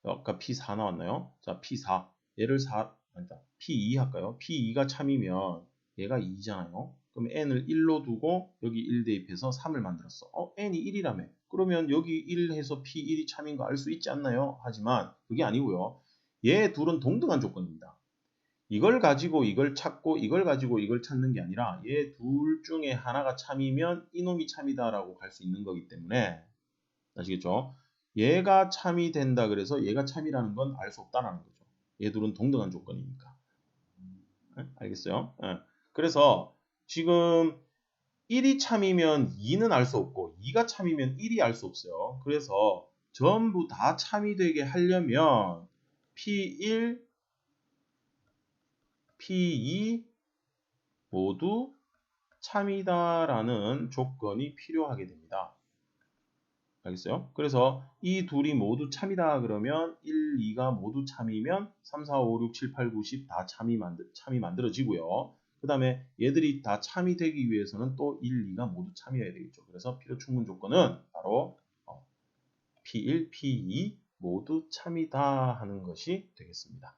아까 P4 나왔나요? 자, P4. 얘를 아니다. P2 할까요? P2가 참이면 얘가 2잖아요. 그럼 n을 1로 두고 여기 1 대입해서 3을 만들었어. n이 1이라며. 그러면 여기 1 해서 P1이 참인 거 알 수 있지 않나요? 하지만 그게 아니고요. 얘 둘은 동등한 조건입니다. 이걸 가지고 이걸 찾고 이걸 가지고 이걸 찾는 게 아니라 얘 둘 중에 하나가 참이면 이놈이 참이다라고 갈 수 있는 거기 때문에 아시겠죠? 얘가 참이 된다 그래서 얘가 참이라는 건 알 수 없다라는 거죠. 얘 둘은 동등한 조건이니까. 네? 알겠어요? 네. 그래서 지금 1이 참이면 2는 알 수 없고 2가 참이면 1이 알 수 없어요. 그래서 전부 다 참이 되게 하려면 P1, P2 모두 참이다라는 조건이 필요하게 됩니다. 알겠어요? 그래서 이 둘이 모두 참이다 그러면 1, 2가 모두 참이면 3, 4, 5, 6, 7, 8, 9, 10 다 참이 만들어지고요. 그 다음에 얘들이 다 참이 되기 위해서는 또 1, 2가 모두 참이어야 되겠죠. 그래서 필요 충분 조건은 바로 P1, P2 모두 참이다 하는 것이 되겠습니다.